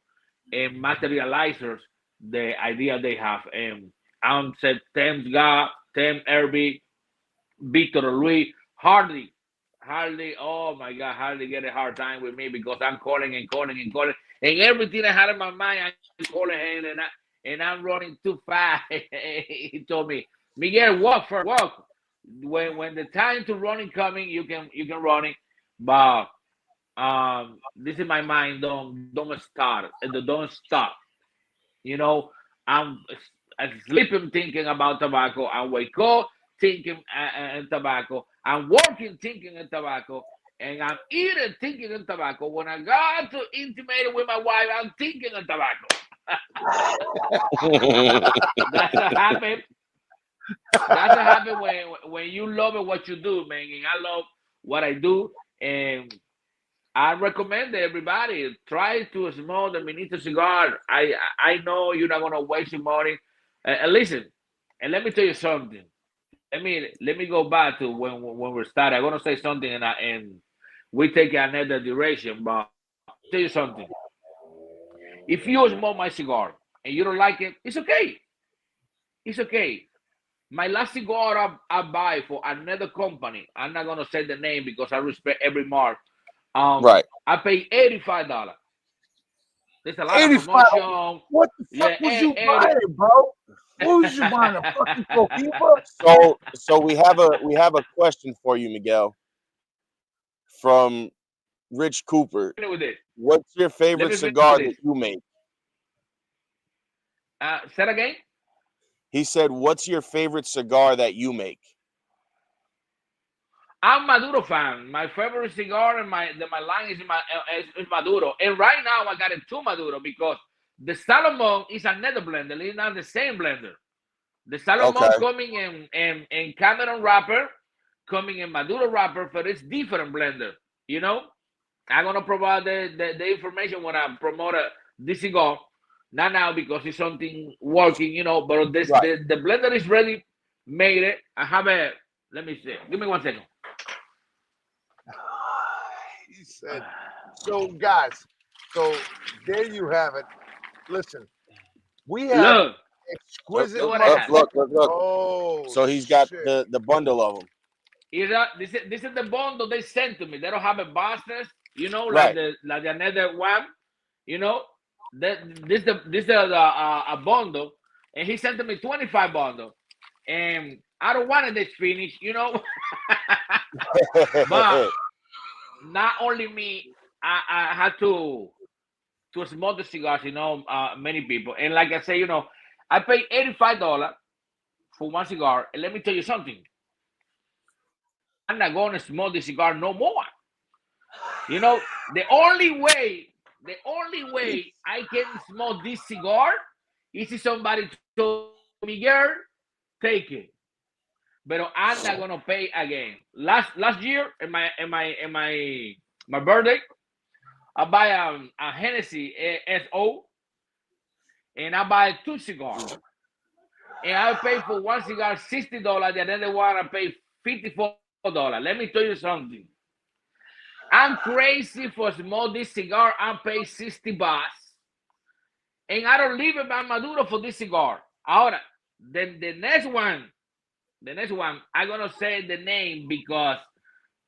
and materializers the idea they have. And I'm said, thanks God, thanks Herbie, Victor Luis, hardly, oh my God, hardly get a hard time with me, because I'm calling and calling and calling. And everything I had in my mind, I'm calling him, and I'm running too fast. He told me, Miguel, walk first, walk. When the time to running coming, you can run it. But this is my mind. Don't start. Don't stop. I'm sleeping thinking about tobacco. I wake up thinking tobacco. I'm working thinking of tobacco. And I'm eating thinking of tobacco. When I got to intimate with my wife, I'm thinking of tobacco. That's what happened. That's what happened when you love what you do, man. And I love what I do, and I recommend everybody try to smoke the Ministro cigar. I know you're not gonna waste your money. And listen, and let me tell you something. Let me go back to when we started. I'm gonna say something, and we take another direction. But I'll tell you something. If you smoke my cigar and you don't like it, it's okay. It's okay. My last cigar I buy for another company. I'm not gonna say the name because I respect every mark. Right. I pay $85. There's a lot of 85. promotion. What the fuck Yeah, was you buying, bro? What was you buying? A fucking Cohiba? So we have a question for you, Miguel, from Rich Cooper. with it. What's your Let favorite me finish cigar this. that you make? Say it again. He said, "What's your favorite cigar that you make?" I'm Maduro fan. My favorite cigar and my line is is Maduro. And right now I got it two Maduro because the Salomon is another blender. It's not the same blender. The Salomon Okay. coming in Cameron wrapper, coming in Maduro wrapper, but it's different blender. You know, I'm gonna provide the information when I promote this cigar. Not now because it's something working, you know. But this Right. the blender is ready, made it. I have a. Let me see. Give me 1 second. He said, so guys, so there you have it. Listen, we have Look, exquisite look what I have. Look. Oh, So he's got shit. the bundle of them. This is the bundle they sent to me. They don't have a boxes, you know, Right. like the another one, you know. This is a bundle, and he sent to me 25 bundle, and I don't want it this finished, you know. But not only me, I had to smoke the cigars, you know, many people. And like I say, you know, I pay $85 for one cigar. And let me tell you something. I'm not going to smoke the cigar no more. You know, the only way I can smoke this cigar is if somebody told me, "Girl, take it." But I'm not gonna pay again. Last year, in my birthday, I buy a Hennessy SO, and I buy 2 cigars, and I pay for one cigar $60. The other one I pay $54. Let me tell you something. I'm crazy for smoke this cigar. I pay $60, and I don't leave it by Maduro for this cigar. Ahora, the next one, I'm gonna say the name because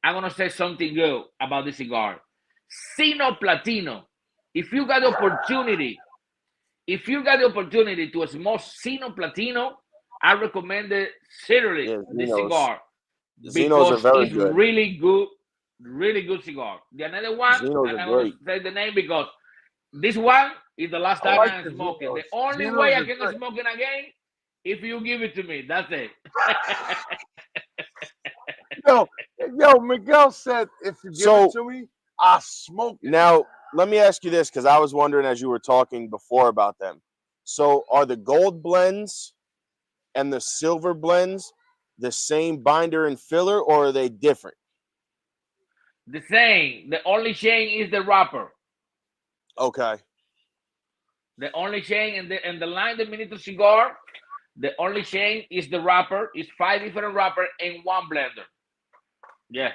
I'm gonna say something good about this cigar. Sino Platino. If you got the opportunity to smoke Sino Platino, I recommend it seriously. Yeah, this Zinos. cigar Zinos because are very it's good. really good cigar. The another one, Zinos I'm are not gonna great. say the name because this one is the last I time like I'm the smoking. Zinos. The only Zinos way I are can good. smoke it again if you give it to me. That's it. Yo, Miguel said, if you give it to me, I'll smoke it. Now, let me ask you this, because I was wondering as you were talking before about them. So are the gold blends and the silver blends the same binder and filler, or are they different? The same. The only change is the wrapper. Okay. The only change in the line the Ministro cigar, the only change is the wrapper. It's 5 different wrapper in one blender. Yes.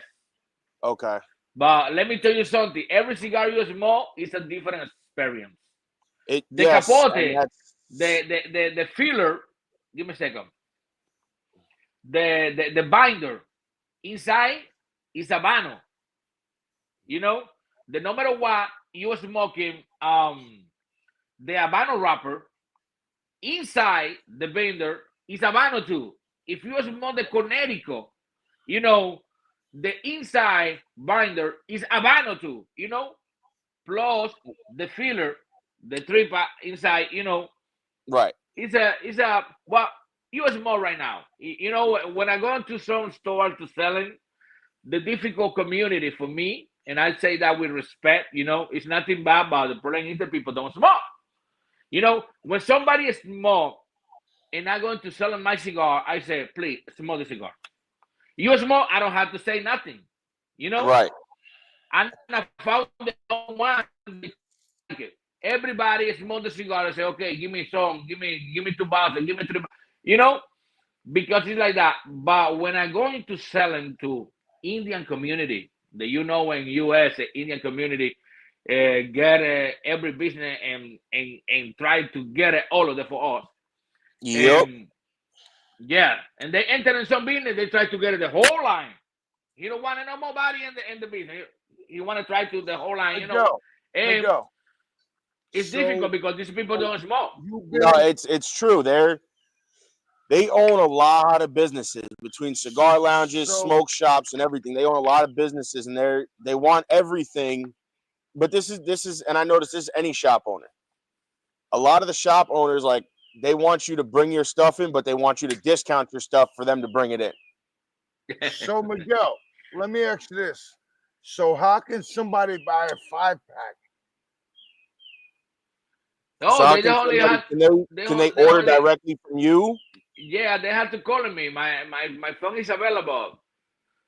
Okay. But let me tell you something. Every cigar you smoke is a different experience. The Yes, capote, and that's the filler. Give me a second. The binder inside is Habano. You know, no matter what you're smoking, the Habano wrapper inside the binder is Habano too. If you smoke the Connecticut, you know, the inside binder is Habano too. You know, plus the filler, the tripa inside. You know, right. it's a well, you smoke right now. You know, when I go into some store to selling, the difficult community for me, and I say that with respect, you know, it's nothing bad about the problem is that people don't smoke. You know, when somebody smoke and I'm going to sell them my cigar, I say, please smoke the cigar. You smoke, I don't have to say nothing. You know? Right. And I found the one. Everybody smoke the cigar and say, okay, give me some, give me 2 bottles, give me 3, you know, because it's like that. But when I go into selling to Indian community, the in U.S. Indian community get every business and try to get all of them for us. Yep. Yeah, and they enter in some business, they try to get the whole line. You don't want to know nobody in the business. You want to try to the whole line, you know. And Miguel, it's so difficult because these people don't smoke. No, it's true. They own a lot of businesses between cigar lounges, smoke shops, and everything. They own a lot of businesses, and they want everything. But this is, and I notice this is any shop owner. A lot of the shop owners, like, they want you to bring your stuff in, but they want you to discount your stuff for them to bring it in. So Miguel, let me ask you this. So how can somebody buy a 5-pack? No, So they only have. can they order directly from you? Yeah, they have to call me. My phone is available.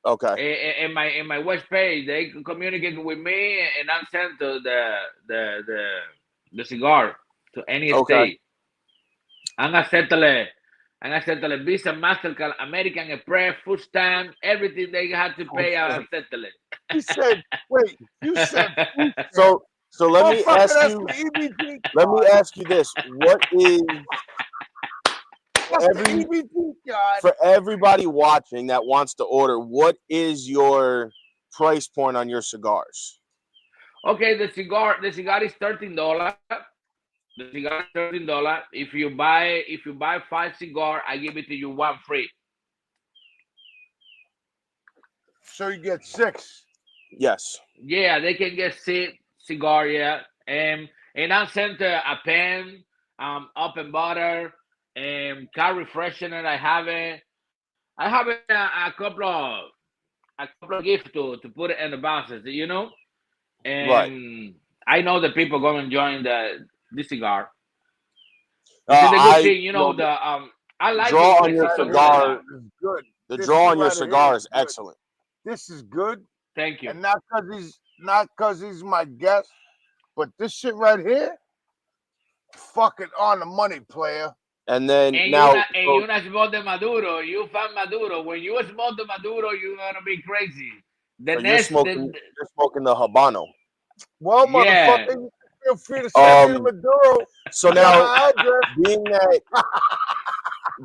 Okay. In my web page, they can communicate with me, and I'm sent to the cigar to any state. I'm acceptable Visa, Mastercard, American Express, food stamp, everything they have to pay. I'm acceptable. You said, wait, you said food So let me ask that's you. the EBT Let me ask you this: what is That's the EBT card. for everybody watching that wants to order? What is your price point on your cigars? Okay, the cigar is $13. The cigar is $13. If you buy 5 cigar, I give it to you 1 free. So you get 6. Yes. Yeah, they can get cigar. Yeah, and I sent a pen, up and butter, and car refreshment. I have a couple of gifts to put it in the boxes. You know, and Right. I know the people going to enjoy the cigar. It's a good thing, you know. I like draw it on your something cigar. like Is good. The This draw on your right here cigar is is good. excellent. This is good, Thank you. and not because he's my guest, but this shit right here, fucking on the money, player. And then And now, you not smoke the Maduro. You find Maduro. When you smoke the Maduro, you're gonna be crazy. The so next, you're smoking the Habano. Well, yeah. motherfucker, you feel free to send me the Maduro. So to now, my address.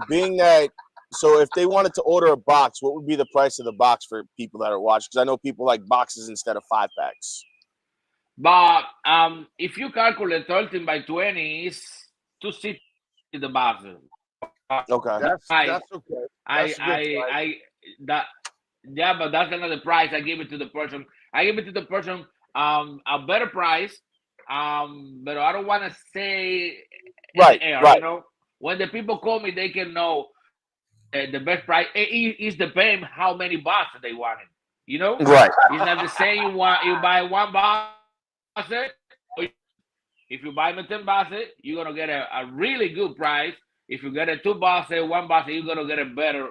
being that, so if they wanted to order a box, what would be the price of the box for people that are watching? Because I know people like boxes instead of 5-packs. But if you calculate 13 by 20, is 260 the box. Okay. That's okay. That's a good price. Yeah, but that's another price. I give it to the person. I give it to the person a better price. But I don't want to say Right, in the air, right. you know. When the people call me, they can know the best price. It is depend how many boxes they want it. You know, Right. It's not the same. You buy 1 box. If you buy me 10 boxes, you're gonna get a really good price. If you get a 2 boxes, 1 box, you're gonna get a better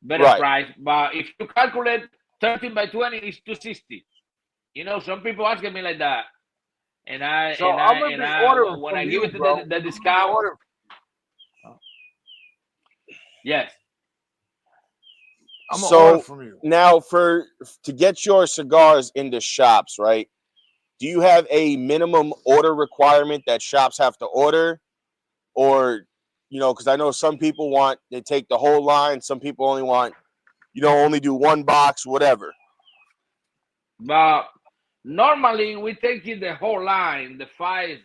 Right. price. But if you calculate 13 by 20, it's 260. You know, some people asking me like that, and when I give it to the discount, yes. I'm gonna order from you. Now, to get your cigars into shops, right? Do you have a minimum order requirement that shops have to order, or because I know some people they take the whole line. Some people only want, only do 1 box, whatever. But normally we take it the whole line, the 5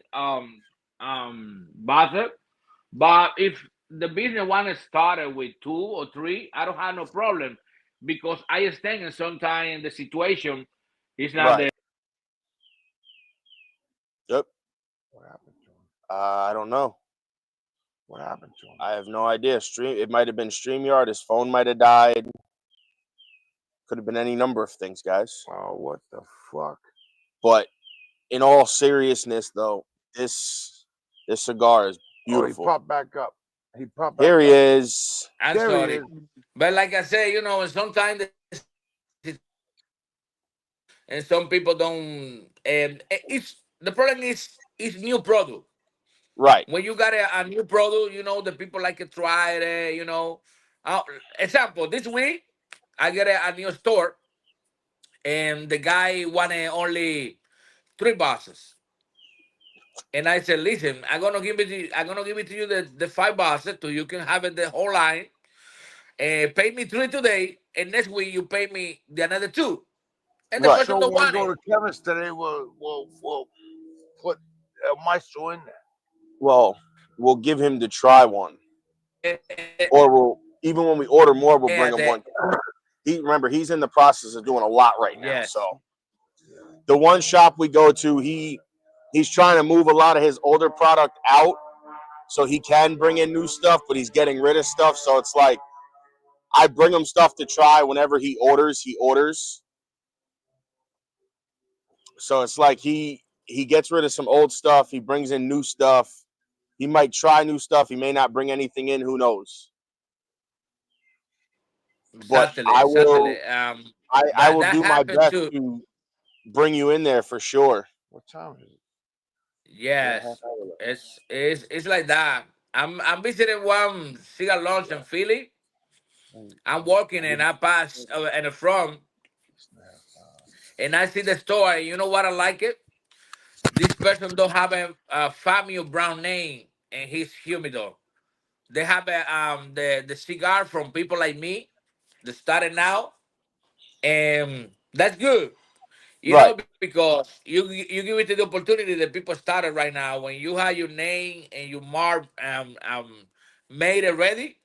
boxes. But if the business want to start with 2 or 3, I don't have no problem, because I understand, and sometimes the situation is not there. Yep. What happened to him? I don't know. What happened to him? I have no idea. It might have been StreamYard. His phone might have died. Could have been any number of things, guys. Oh, what the fuck? But in all seriousness, though, this cigar is beautiful. Oh, he popped back up. Here he is. I'm sorry. But like I say, sometimes and some people don't. And it's the problem is it's new product. Right. When you got a new product, the people like to try it. Uh, Example, this week I get a new store, and the guy wanted only 3 boxes. And I said, listen, I'm gonna give it to you the 5 boxes, so you can have it the whole line. Pay me 3 today, and next week you pay me the another 2. And the Right. person So don't when we want go it. to chemist today, we'll put Maestro in there. Well, we'll give him to try one, Eh, eh, or we'll even when we order more, we'll bring Yes, him one. He's in the process of doing a lot right now. yes, So the one shop we go to, he's trying to move a lot of his older product out so he can bring in new stuff, but he's getting rid of stuff. So it's like I bring him stuff to try whenever he orders. So it's like he gets rid of some old stuff, he brings in new stuff. He might try new stuff, he may not bring anything in, who knows. But exactly, exactly. I That will that do my happened best too. to bring you in there for sure. What time is it? Yeah, half Yes, hour left. it's like that. I'm visiting one cigar launch in Philly. I'm walking and I pass in the front, and I see the store. And you know what I like it? This person don't have a Family Brown name in his humidor. They have the cigar from people like me, that started now, and that's good. Right. Because you give it the opportunity that people started right now. When you have your name and you mark made it ready,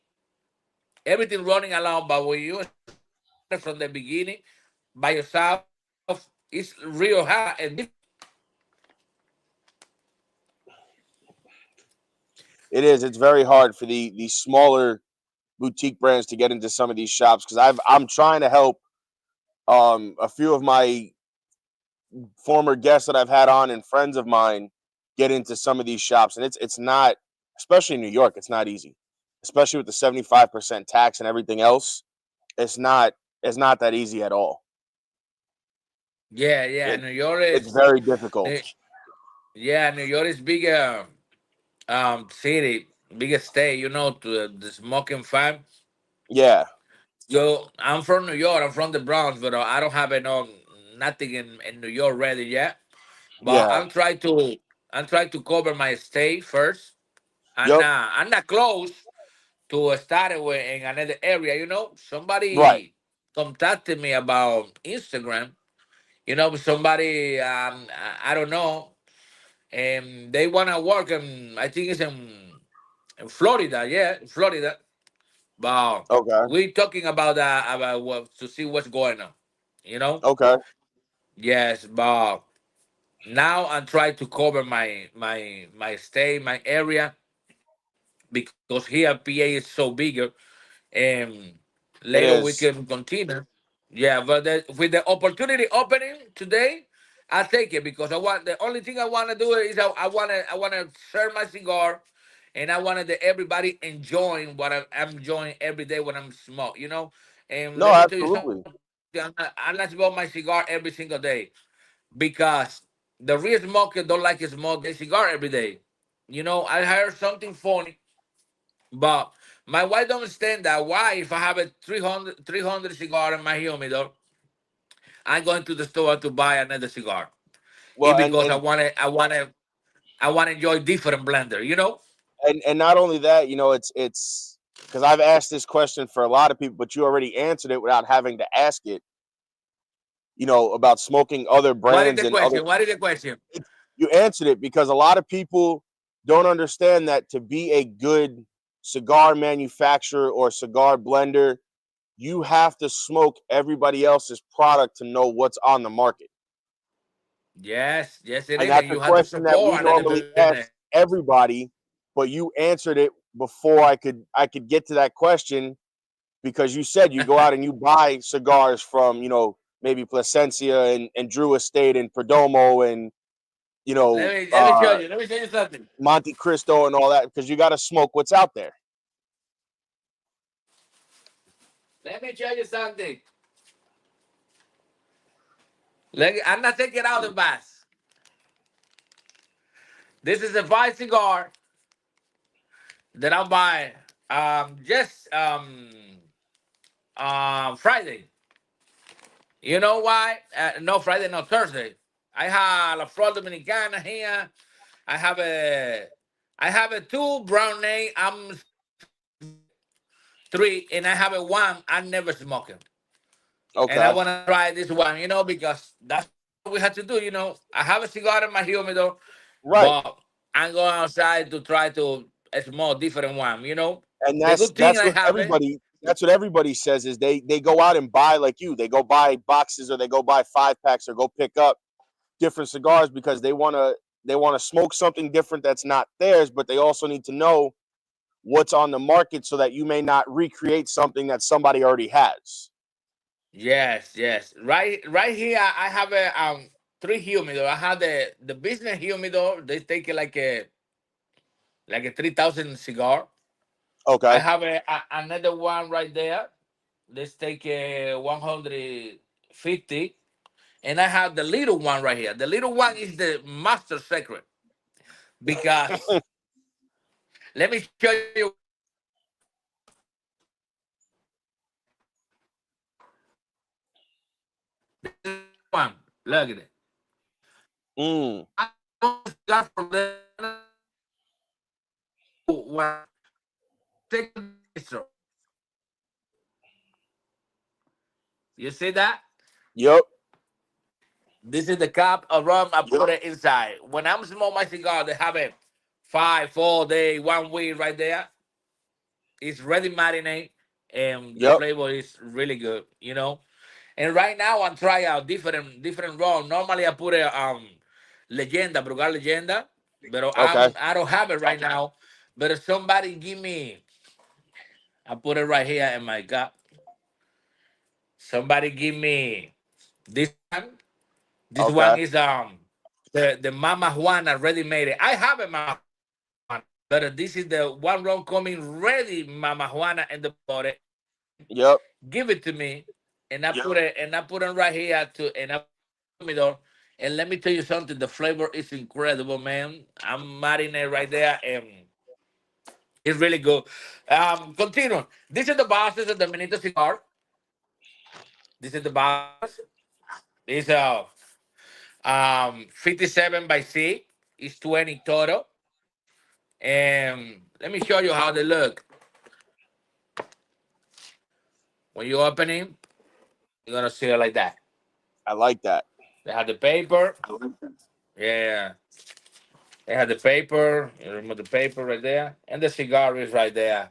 everything running along. But when you start from the beginning by yourself, it's real hard and difficult. It is. It's very hard for the smaller boutique brands to get into some of these shops because I'm trying to help a few of my former guests that I've had on and friends of mine get into some of these shops, and it's not, especially in New York, it's not easy, especially with the 75% tax and everything else. It's not that easy at all. Yeah, yeah. It New York it's is very difficult. New- yeah, New York is bigger city, biggest state. To the smoking fan. Yeah, I'm from New York. I'm from the Bronx, but I don't have nothing in New York ready yet. But yeah, I'm trying to cover my state first. yep, I'm not close to start with in another area. right. Somebody contacted me about Instagram. Somebody I don't know, and they wanna work. I think it's in Florida. Yeah, in Florida. But Okay, we're talking about that about to see what's going on. You know. okay. Yes, but now I'm trying to cover my state, my area, because here PA is so bigger, and later It we is. can continue. Yeah, but with the opportunity opening today, I take it because I want the only thing I want to do is I want to serve my cigar, and I wanted that everybody enjoying what I'm enjoying every day when I'm smoke. And No, let me tell you something. absolutely. I'm not smoke my cigar every single day because the real smoker don't like to smoke their cigar every day. I heard something funny, but my wife don't understand that. Why, if I have a 300 cigar in my humidor, I'm going to the store to buy another cigar. Well, It's because I want to enjoy different blender. and not only that, it's because I've asked this question for a lot of people, but you already answered it without having to ask it. About smoking other What is brands the and other. question? What is the question? You answered it because a lot of people don't understand that to be a good cigar manufacturer or cigar blender, you have to smoke everybody else's product to know what's on the market. Yes, yes, it And is, and that's a you have to question that we support another normally ask business. everybody, but you answered it before I could get to that question because you said you go out and you buy cigars from, maybe Placencia and Drew Estate and Perdomo and, you know, Let me show you. Let me show you something. Monte Cristo and all that because you got to smoke what's out there. Let me show you something. I'm not taking out the box. This is a buy cigar that I'll buy just Friday. You know why? No Friday, no Thursday. I have a Flor Dominicana here. I have a two brown name. I'm three, and I have a one. I never smoking, and I Okay. want to try this one. Because that's what we have to do. I have a cigar in my humidor, Right. but I'm going outside to try to smoke different one. And The good thing I have it. that's what everybody says is they go out and buy like you. They go buy boxes or they go buy 5 packs or go pick up different cigars because they want to smoke something different that's not theirs, but they also need to know what's on the market so that you may not recreate something that somebody already has. Yes, yes. Right here, I have a three humidor. I have the business humidor. They take it like a 3,000 cigar. I Okay. have another one right there. Let's take a 150, and I have the little one right here. The little one is the master secret because let me show you one. Look at it. Mm. I got from the one. Take the Ministro. You see that? Yep. This is the cup of rum. I put it inside. When I'm smoking my cigar, they have it 5, 4 day, 1 week right there. It's ready marinate, and the Yep. flavor is really good. And right now I'm trying out different rum. Normally I put a Leyenda, Brugal Leyenda, but Okay. I don't have it right now. But if somebody give me, I put it right here in my cup. Somebody give me this one. This one Okay. is the Mama Juana ready made it. I have a Mama Juana, but this is the one rum coming ready Mama Juana and the bottle. Yep. Give it to me, and I put it right here to and I humidor. And let me tell you something, the flavor is incredible, man. I'm marinate right there, and it's really good. Continue. This is the boxes of the Ministro cigar. This is the box. It's 57 by C. It's 20 total. And let me show you how they look. When you open it, you're gonna see it like that. I like that. They have the paper. Yeah. They have the paper. You remove the paper right there. And the cigar is right there.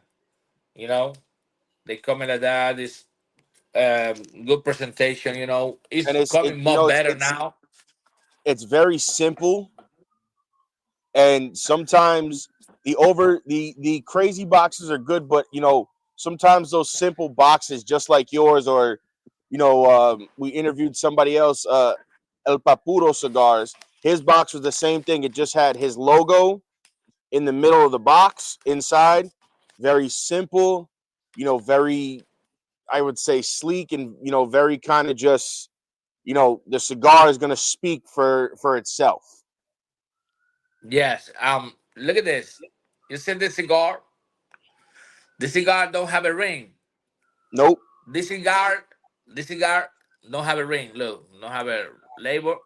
You know? They come in like that. This good presentation, And It's it's it coming you more know better now. it's very simple and sometimes the crazy boxes are good, but sometimes those simple boxes just like yours or we interviewed somebody else, El Papuro Cigars. His box was the same thing. It just had his logo in the middle of the box inside. Very simple, very, I would say, sleek and very kind of just the cigar is going to speak for itself. Yes. Look at this. You see this cigar? The cigar don't have a ring. Nope. This cigar, this cigar don't have a ring. Look, don't have a label.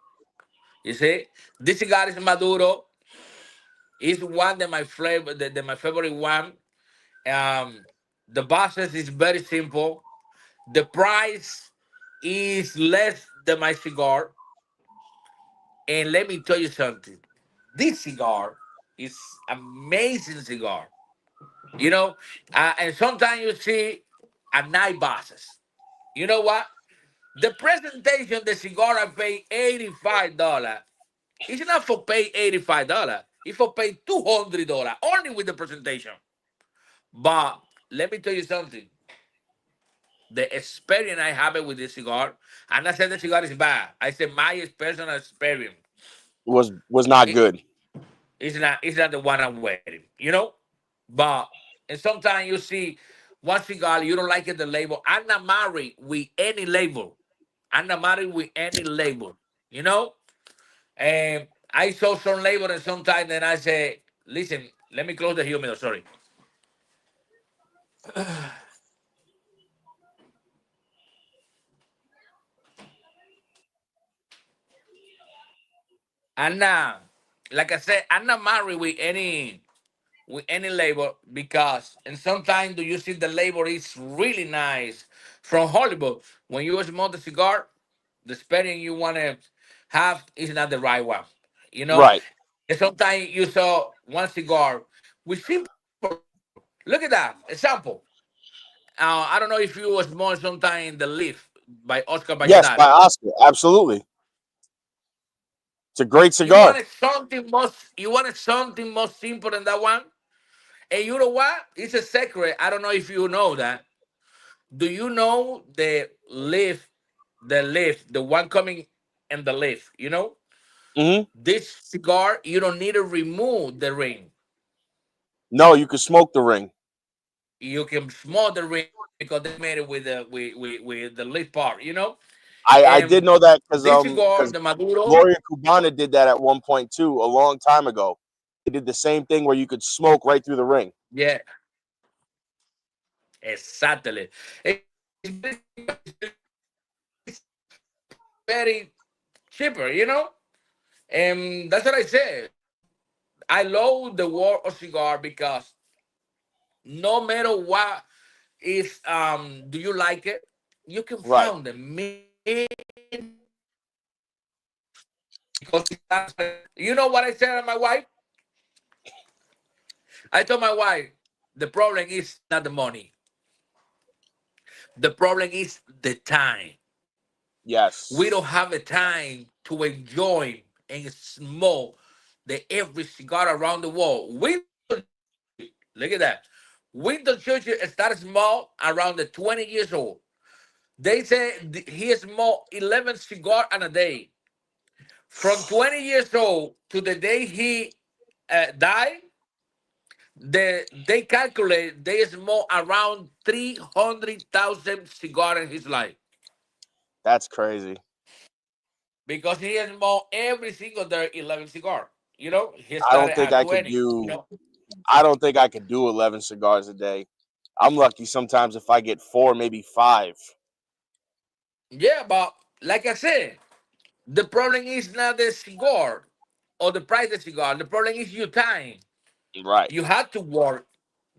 You see? This cigar is Maduro. It's one that my flavor, my favorite one. Um, the process is very simple. The price is less than my cigar. And let me tell you something. This cigar is amazing cigar. And sometimes you see a night bosses. You know what? The presentation, the cigar I pay $85. It's not for pay $85. It's for pay $200 only with the presentation. But let me tell you something. The experience I have it with this cigar, and I said the cigar is bad. I said my personal experience. Was not It, good. it's not the one I'm wearing. But and sometimes you see one cigar, you don't like it, the label. I'm not married with any label. I'm not married with any label. you know. And I saw some label and sometimes then I say, listen, let me close the humidor. Sorry. And like I said, I'm not married with any label because and sometimes do you see the label is really nice from Hollywood. When you smoke the cigar, the spelling you want to have is not the right one. You know, Right. and sometimes you saw one cigar with simple. Look at that example. I don't know if you was more sometime the Leaf by Oscar Yes, by Vallenato. Oscar. Absolutely. It's a great cigar. You wanted something more simple than that one. And you know what? It's a secret. I don't know if you know that. Do you know the one coming in the leaf? You know, Hmm. this cigar, you don't need to remove the ring. No, you can smoke the ring. You can smoke the ring because they made it with with the leaf part, you know? I And did know that this cigar, because the Maduro, Gloria Cubana did that at one point too, a long time ago. They did the same thing where you could smoke right through the ring. yeah, exactly. It's very cheaper, you know? And that's what I say. I love the world of cigar because no matter what is do you like it, you can Right. find the many because you know what I said to my wife? I told my wife the problem is not the money. The problem is the time. We don't Yes. have the time to enjoy and smoke the every cigar around the world. Look at that. Winston Churchill started small around the 20 years old. They say he smoked 11 cigars in a day. From 20 years old to the day he died, they calculate they smoked around 300,000 cigars in his life That's crazy. because he smoked every single day 11 cigar. You know, he I don't started think at I could 20. You do know, I don't think I could do 11 cigars a day. I'm lucky sometimes if I get 4, maybe 5. yeah, but like I said, the problem is not the cigar or the price of the cigar. The problem is your time. Right. You have to work,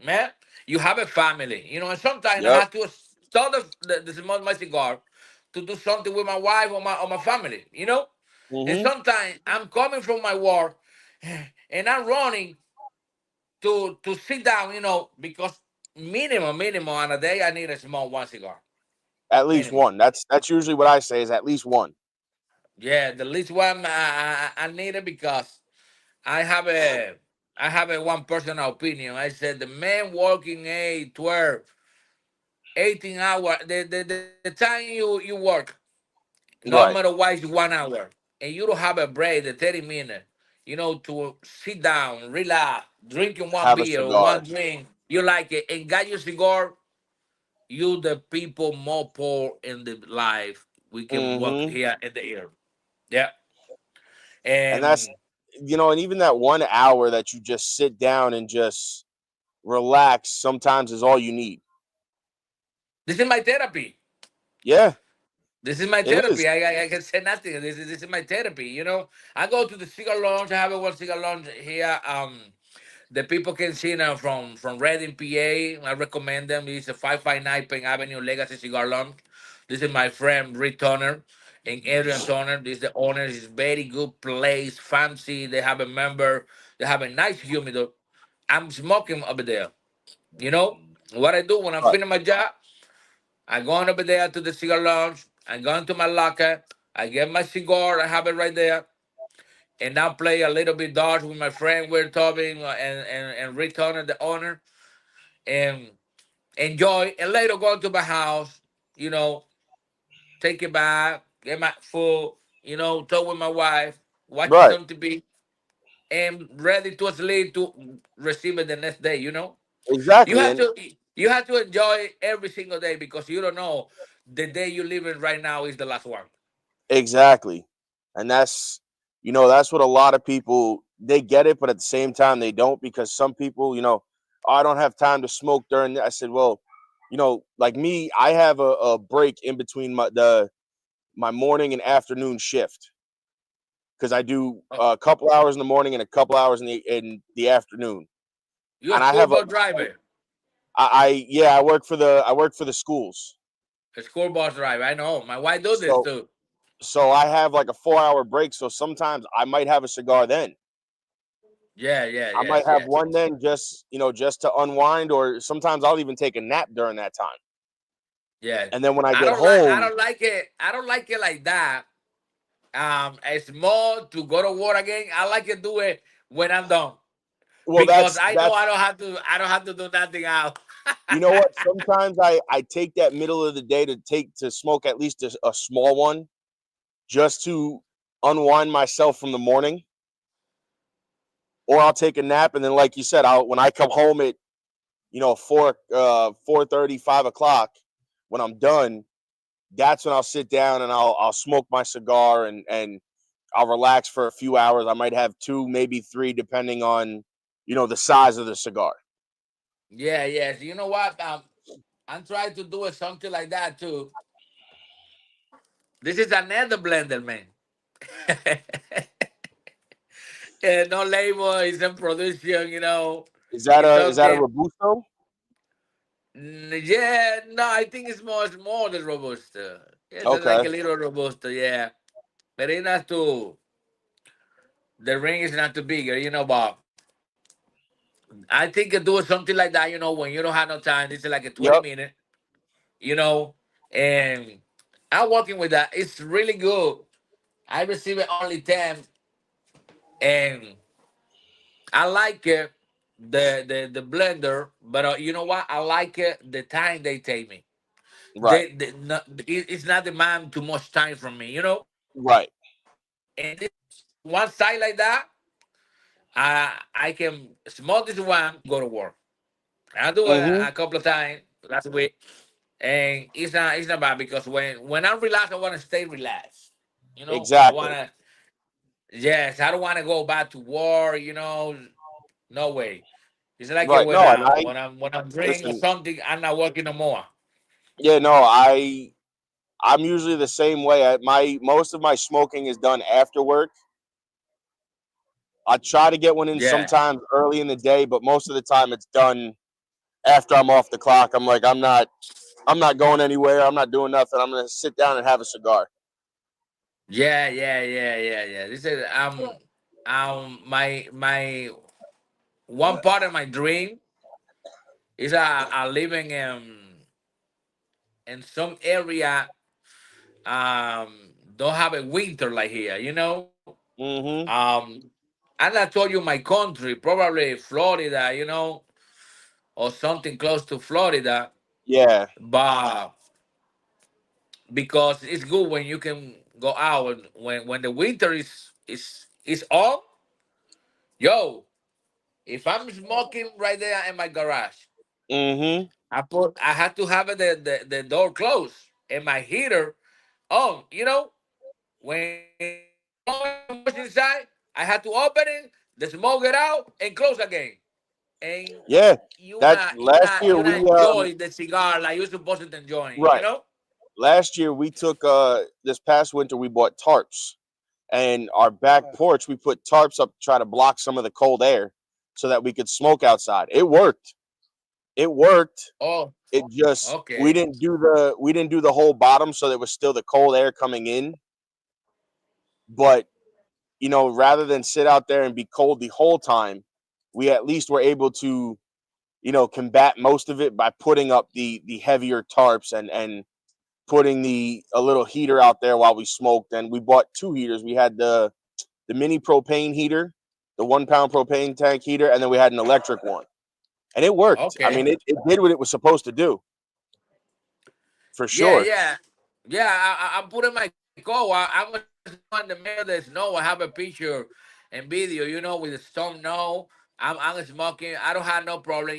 man. You have a family, you know, and sometimes I Yep. have to start the smoke my cigar to do something with my wife or my family, you know. And Mhm. sometimes I'm coming from my work and I'm running to sit down, you know, because minimum on a day I need a small one cigar. At least Minimum. one. That's usually what I say is at least one. Yeah, the least one I need it because I have a I have a one personal opinion. I said the man working 8, 12, 18 hours, the time you work, no matter Right. what, is 1 hour. And you don't have a break, the 30 minutes, you know, to sit down, relax, drinking one Have a beer or one cigar. drink. You like it and got your cigar, you the people more poor in the life. We can walk Mhm. here in the air. Yeah. And that's And and even that 1 hour that you just sit down and just relax sometimes is all you need. this is my therapy. Yeah, This is my it therapy. is. I can say nothing. This is my therapy. You know, I go to the cigar lounge. I have a one cigar lounge here. The people can see now from Reading, PA. I recommend them. It's a 559 Penn Avenue Legacy Cigar Lounge. This is my friend Rick Turner and Adrian Turner. This is the owner. It's very good place, fancy. They have a member. They have a nice humidor. I'm smoking over there. You know what I do when I Right. finish my job? I go on over there to the cigar lounge. I go into my locker. I get my cigar. I have it right there. And I play a little bit darts with my friend. We're talking and Rick Turner, the owner, and enjoy. And later go to my house, you know, take a bath, get my food, you know, talk with my wife, watching Right. some TV, and ready to sleep to receive it the next day, you know. You Exactly. have And to you have to enjoy every single day because you don't know the day you're living right now is the last one. exactly. And that's, that's what a lot of people, they get it, but at the same time they don't, because some people, "Oh, I don't have time to smoke during I said, well, like me, I have a break in between my morning and afternoon shift, because I do Oh, a couple hours in the morning and a couple hours in the afternoon. you're a And I school have bus driver. I work for the schools. A school bus driver. I know. My wife do this So too. so I have like a 4-hour break. So sometimes I might have a cigar then. Yeah, yeah, I might yes, have yes. one then, just to unwind, or sometimes I'll even take a nap during that time. Yeah. And then when I I get don't like I home, don't like it. I don't like it like that. It's more to go to work again. I like to do it when I'm done. well, Because that's I know that's I don't have to do nothing else. you know what? Sometimes I take that middle of the day to smoke at least a small one, just to unwind myself from the morning. Or I'll take a nap, and then, like you said, when I come home at 4:30, 5 o'clock, when I'm done, that's when I'll sit down and I'll smoke my cigar, and I'll relax for a few hours. I might have two, maybe three, depending on the size of the cigar. Yeah, yes. You know what? I'm trying to do it something like that too. This is another blender, man. No label, it's in production. Is that It's a okay. robusto? Yeah, no, I think it's more than robusto. It's like Okay. a little robusto, yeah. But it's not too. The ring is not too bigger. But I think you do something like that. When you don't have no time. This is like a 20 Yep. minute. You know, and I'm working with that. It's really good. I receive it only 10, and I like it. The blender, but you know what? I like it. The time they take me. Right. It's not demand too much time from me. Right. And this one side like that, I can smoke this one, go to work. I do it Mm-hmm. a couple of times last week, and it's not bad because when I'm relaxed, I want to stay relaxed. I want Exactly. to. Yes, I don't want to go back to war. No way. It's like Right. when No, and um I when I'm when I'm drinking or listen. something, I'm not working no more. Yeah. No, I'm usually the same way. My most of my smoking is done after work. I try to get one in Yeah. sometimes early in the day, but most of the time it's done after I'm off the clock. I'm like, I'm not going anywhere. I'm not doing nothing. I'm gonna sit down and have a cigar. Yeah, yeah, yeah, yeah, yeah. This is my one part of my dream is I living in some area don't have a winter like here. Mm-hmm. And I told you my country, probably Florida, or something close to Florida, Yeah. but because it's good when you can go out when the winter is on. Yo, if I'm smoking right there in my garage, Mm-hmm. I had to have the door closed and my heater on. When smoke too much inside, I had to open it, the smoke get out, and close again. And Yeah. you That not you last not year you not we enjoy the cigar like you're supposed to enjoy it. right. Last year we took this past winter we bought tarps, and our back porch we put tarps up to try to block some of the cold air so that we could smoke outside. It worked. It worked. Oh, It just okay. we didn't do the whole bottom, so there was still the cold air coming in. But rather than sit out there and be cold the whole time, we at least were able to combat most of it by putting up the heavier tarps, and putting a little heater out there while we smoked. And we bought two heaters. We had the mini propane heater, the 1 pound propane tank heater, and then we had an electric one. And it worked. I Okay. mean, it did what it was supposed to do, for Yeah, sure. yeah, yeah. I'm putting my call. I'm on the middle of the snow. I have a picture and video. With the storm. No, I'm smoking. I don't have no problem.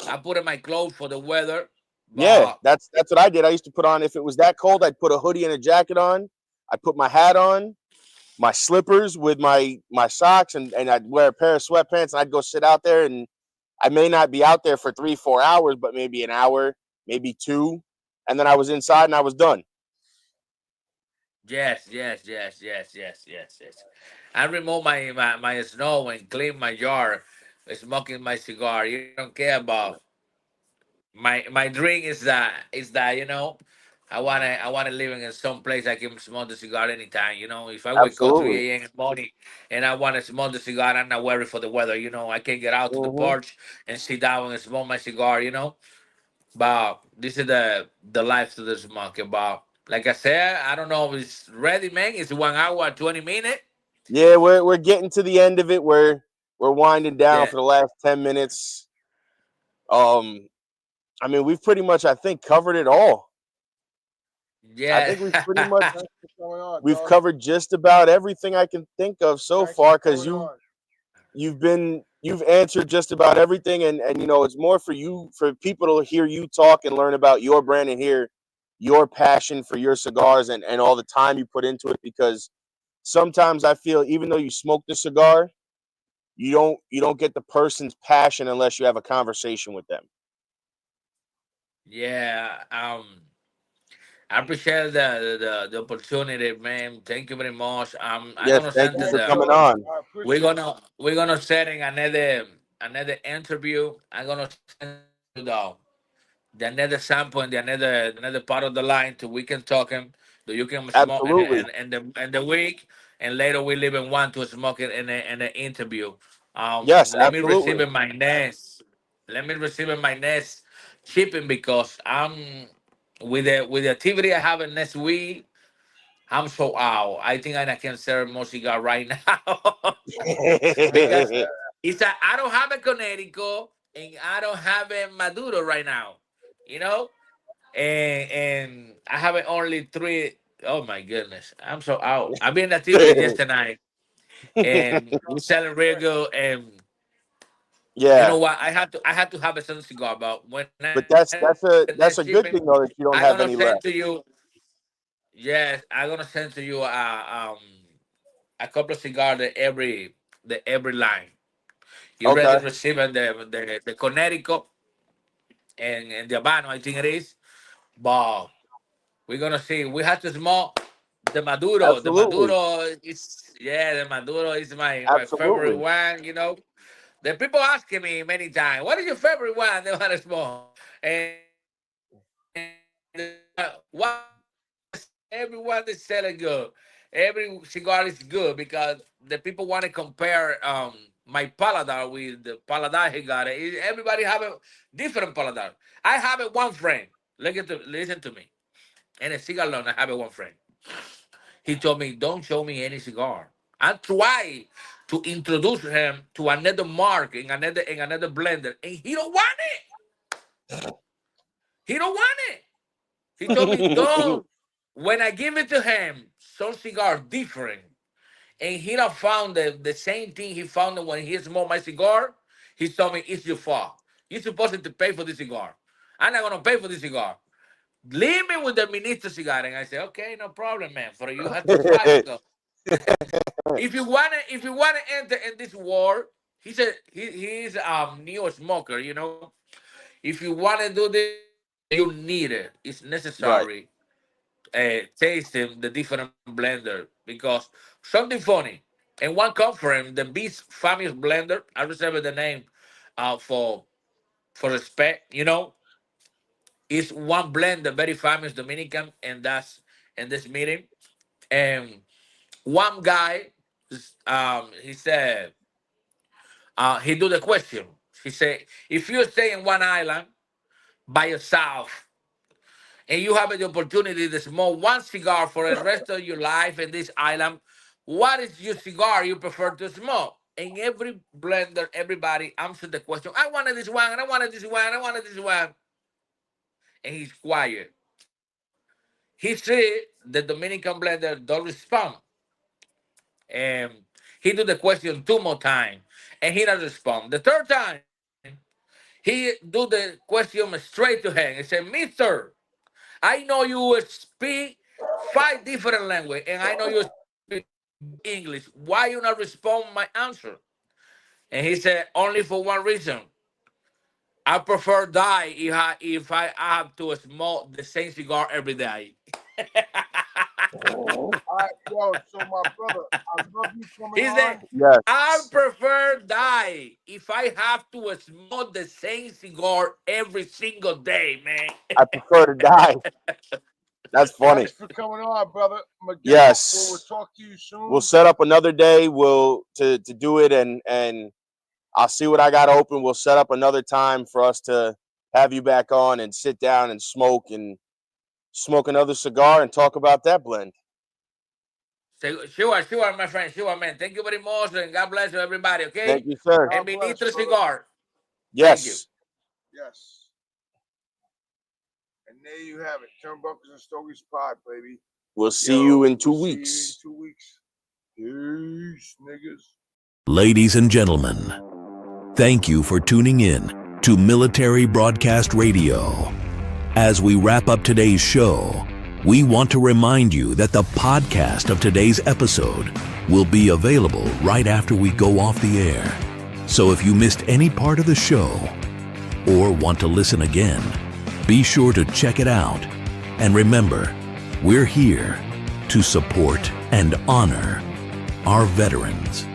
I put in my clothes for the weather, Yeah, but that's what I did. I used to put on, if it was that cold, I'd put a hoodie and a jacket on. I put my hat on, my slippers with my socks, and I'd wear a pair of sweatpants, and I'd go sit out there, and I may not be out there for 3-4 hours, but maybe an hour, maybe two, and then I was inside and I was done. Yes, yes, yes, yes, yes, yes, yes. I remove my snow and clean my yard, smoking my cigar. You don't care about my drink is that I wanna live in some place I can smoke the cigar anytime. If I wake up Absolutely. 3 a.m. in the morning and I wanna smoke the cigar, I'm not worried for the weather. I can get out to the Hmm. porch and sit down and smoke my cigar. But this is the life to the smoke. But like I said, I don't know if it's ready, man. It's 1 hour 20 minutes. Yeah, we're getting to the end of it. We're winding down Yeah, for the last 10 minutes. Um, I mean, we've pretty much, I think, covered it all. I yeah. think we've pretty much Thanks for coming on, we've dog. covered just about everything I can think of so Thanks for far, because coming on. you've answered just about everything, and it's more for people to hear you talk and learn about your brand and hear your passion for your cigars, and all the time you put into it, because sometimes I feel, even though you smoke the cigar, you don't get the person's passion unless you have a conversation with them. Yeah. I appreciate the opportunity, man. Thank you very much. I'm Yes, gonna thank send you to for Thanks, the. coming dog. on. I We're appreciate it. gonna setting another interview. I'm gonna send you the another sample and the another part of the line to we can talk him. So you can smoke Absolutely. and the week, and later we leave in one to smoke it in the interview. Yes, Let me receive absolutely. in my next. Let me receive in my next shipping because I'm with the activity I have in next week. I'm so out. I think I can serve more cigar right now because I don't have a Connecticut and I don't have a Maduro right now. You know, and I have only three. Oh my goodness, I'm so out. I've been in activity just tonight, and we're selling real good. And you know Yeah, what? I had to have a certain cigar, but when I but receive the next that's shipping, a good thing though, that you don't I'm have gonna any send left. to you. Yes, I'm gonna send to you a couple of cigars the every line. You already Okay, received the Connecticut and the Habano, I think it is. But we're gonna see. We have to smoke the Maduro. The absolutely, Maduro is the Maduro is my favorite absolutely. one. The people asking me many times, what is your favorite one? They want to smoke. And what everyone is selling good. Every cigar is good because the people want to compare my paladar with the paladar he got. Everybody have a different paladar. I have a one friend. Listen to me. And a cigar alone, I have a one friend. He told me, "Don't show me any cigar." I try to introduce him to another mark in another blender, and he don't want it. He don't want it. He told me, "Don't." When I give it to him, some cigar different, and he not found the same thing he found when he smoked my cigar. He told me, "It's your fault. You're supposed to pay for this cigar. I'm not gonna pay for this cigar. Leave me with the Ministro Cigar." And I said, "Okay, no problem, man. For you have to try because if you wanna enter in this war," he said he's neo smoker. If you wanna do this, you need it. It's Right. necessary. Tasting the different blender because something funny. And one conference, the Beast famous blender, I reserve the name for respect. Is one blender very famous Dominican, and that's in this meeting. And one guy, he said, he do the question. He said, if you stay in one island by yourself and you have the opportunity to smoke one cigar for the rest of your life in this island, what is your cigar you prefer to smoke? And every blender, everybody answered the question. I wanted this one, and I wanted this one, I wanted this one. And he's quiet. He see the Dominican blender don't respond. And he do the question two more times. And he doesn't respond. The third time, he do the question straight to him. He said, Mister, I know you speak five different languages, and I know you speak Spanish. English. Why you not respond my answer? And he said, only for one reason. I prefer die if I have to smoke the same cigar every day. All right, yo, so my brother, I love you coming He on. said, Yes. I prefer die if I have to smoke the same cigar every single day, man. I prefer to die. That's funny. Thanks for coming on, brother. Miguel, Yes. we'll talk to you soon. We'll set up another day. To do it, and I'll see what I got open. We'll set up another time for us to have you back on and sit down and smoke another cigar and talk about that blend. Sure, my friend. Sure, man. Thank you very much, and God bless you, everybody, okay? Thank you, sir. And God bless, Ministro brother. Cigar. Yes. Yes. And there you have it. Turnbuckles and Stogies Pod, baby. We'll see you in 2 we'll see weeks. you in 2 weeks. Peace, niggas. Ladies and gentlemen, thank you for tuning in to Military Broadcast Radio. As we wrap up today's show, we want to remind you that the podcast of today's episode will be available right after we go off the air. So if you missed any part of the show or want to listen again, be sure to check it out. And remember, we're here to support and honor our veterans.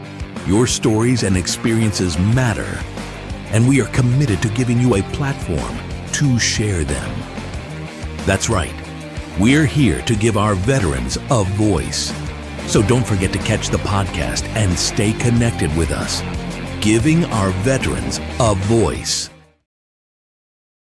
Your stories and experiences matter, and we are committed to giving you a platform to share them. That's right. We're here to give our veterans a voice. So don't forget to catch the podcast and stay connected with us. Giving our veterans a voice.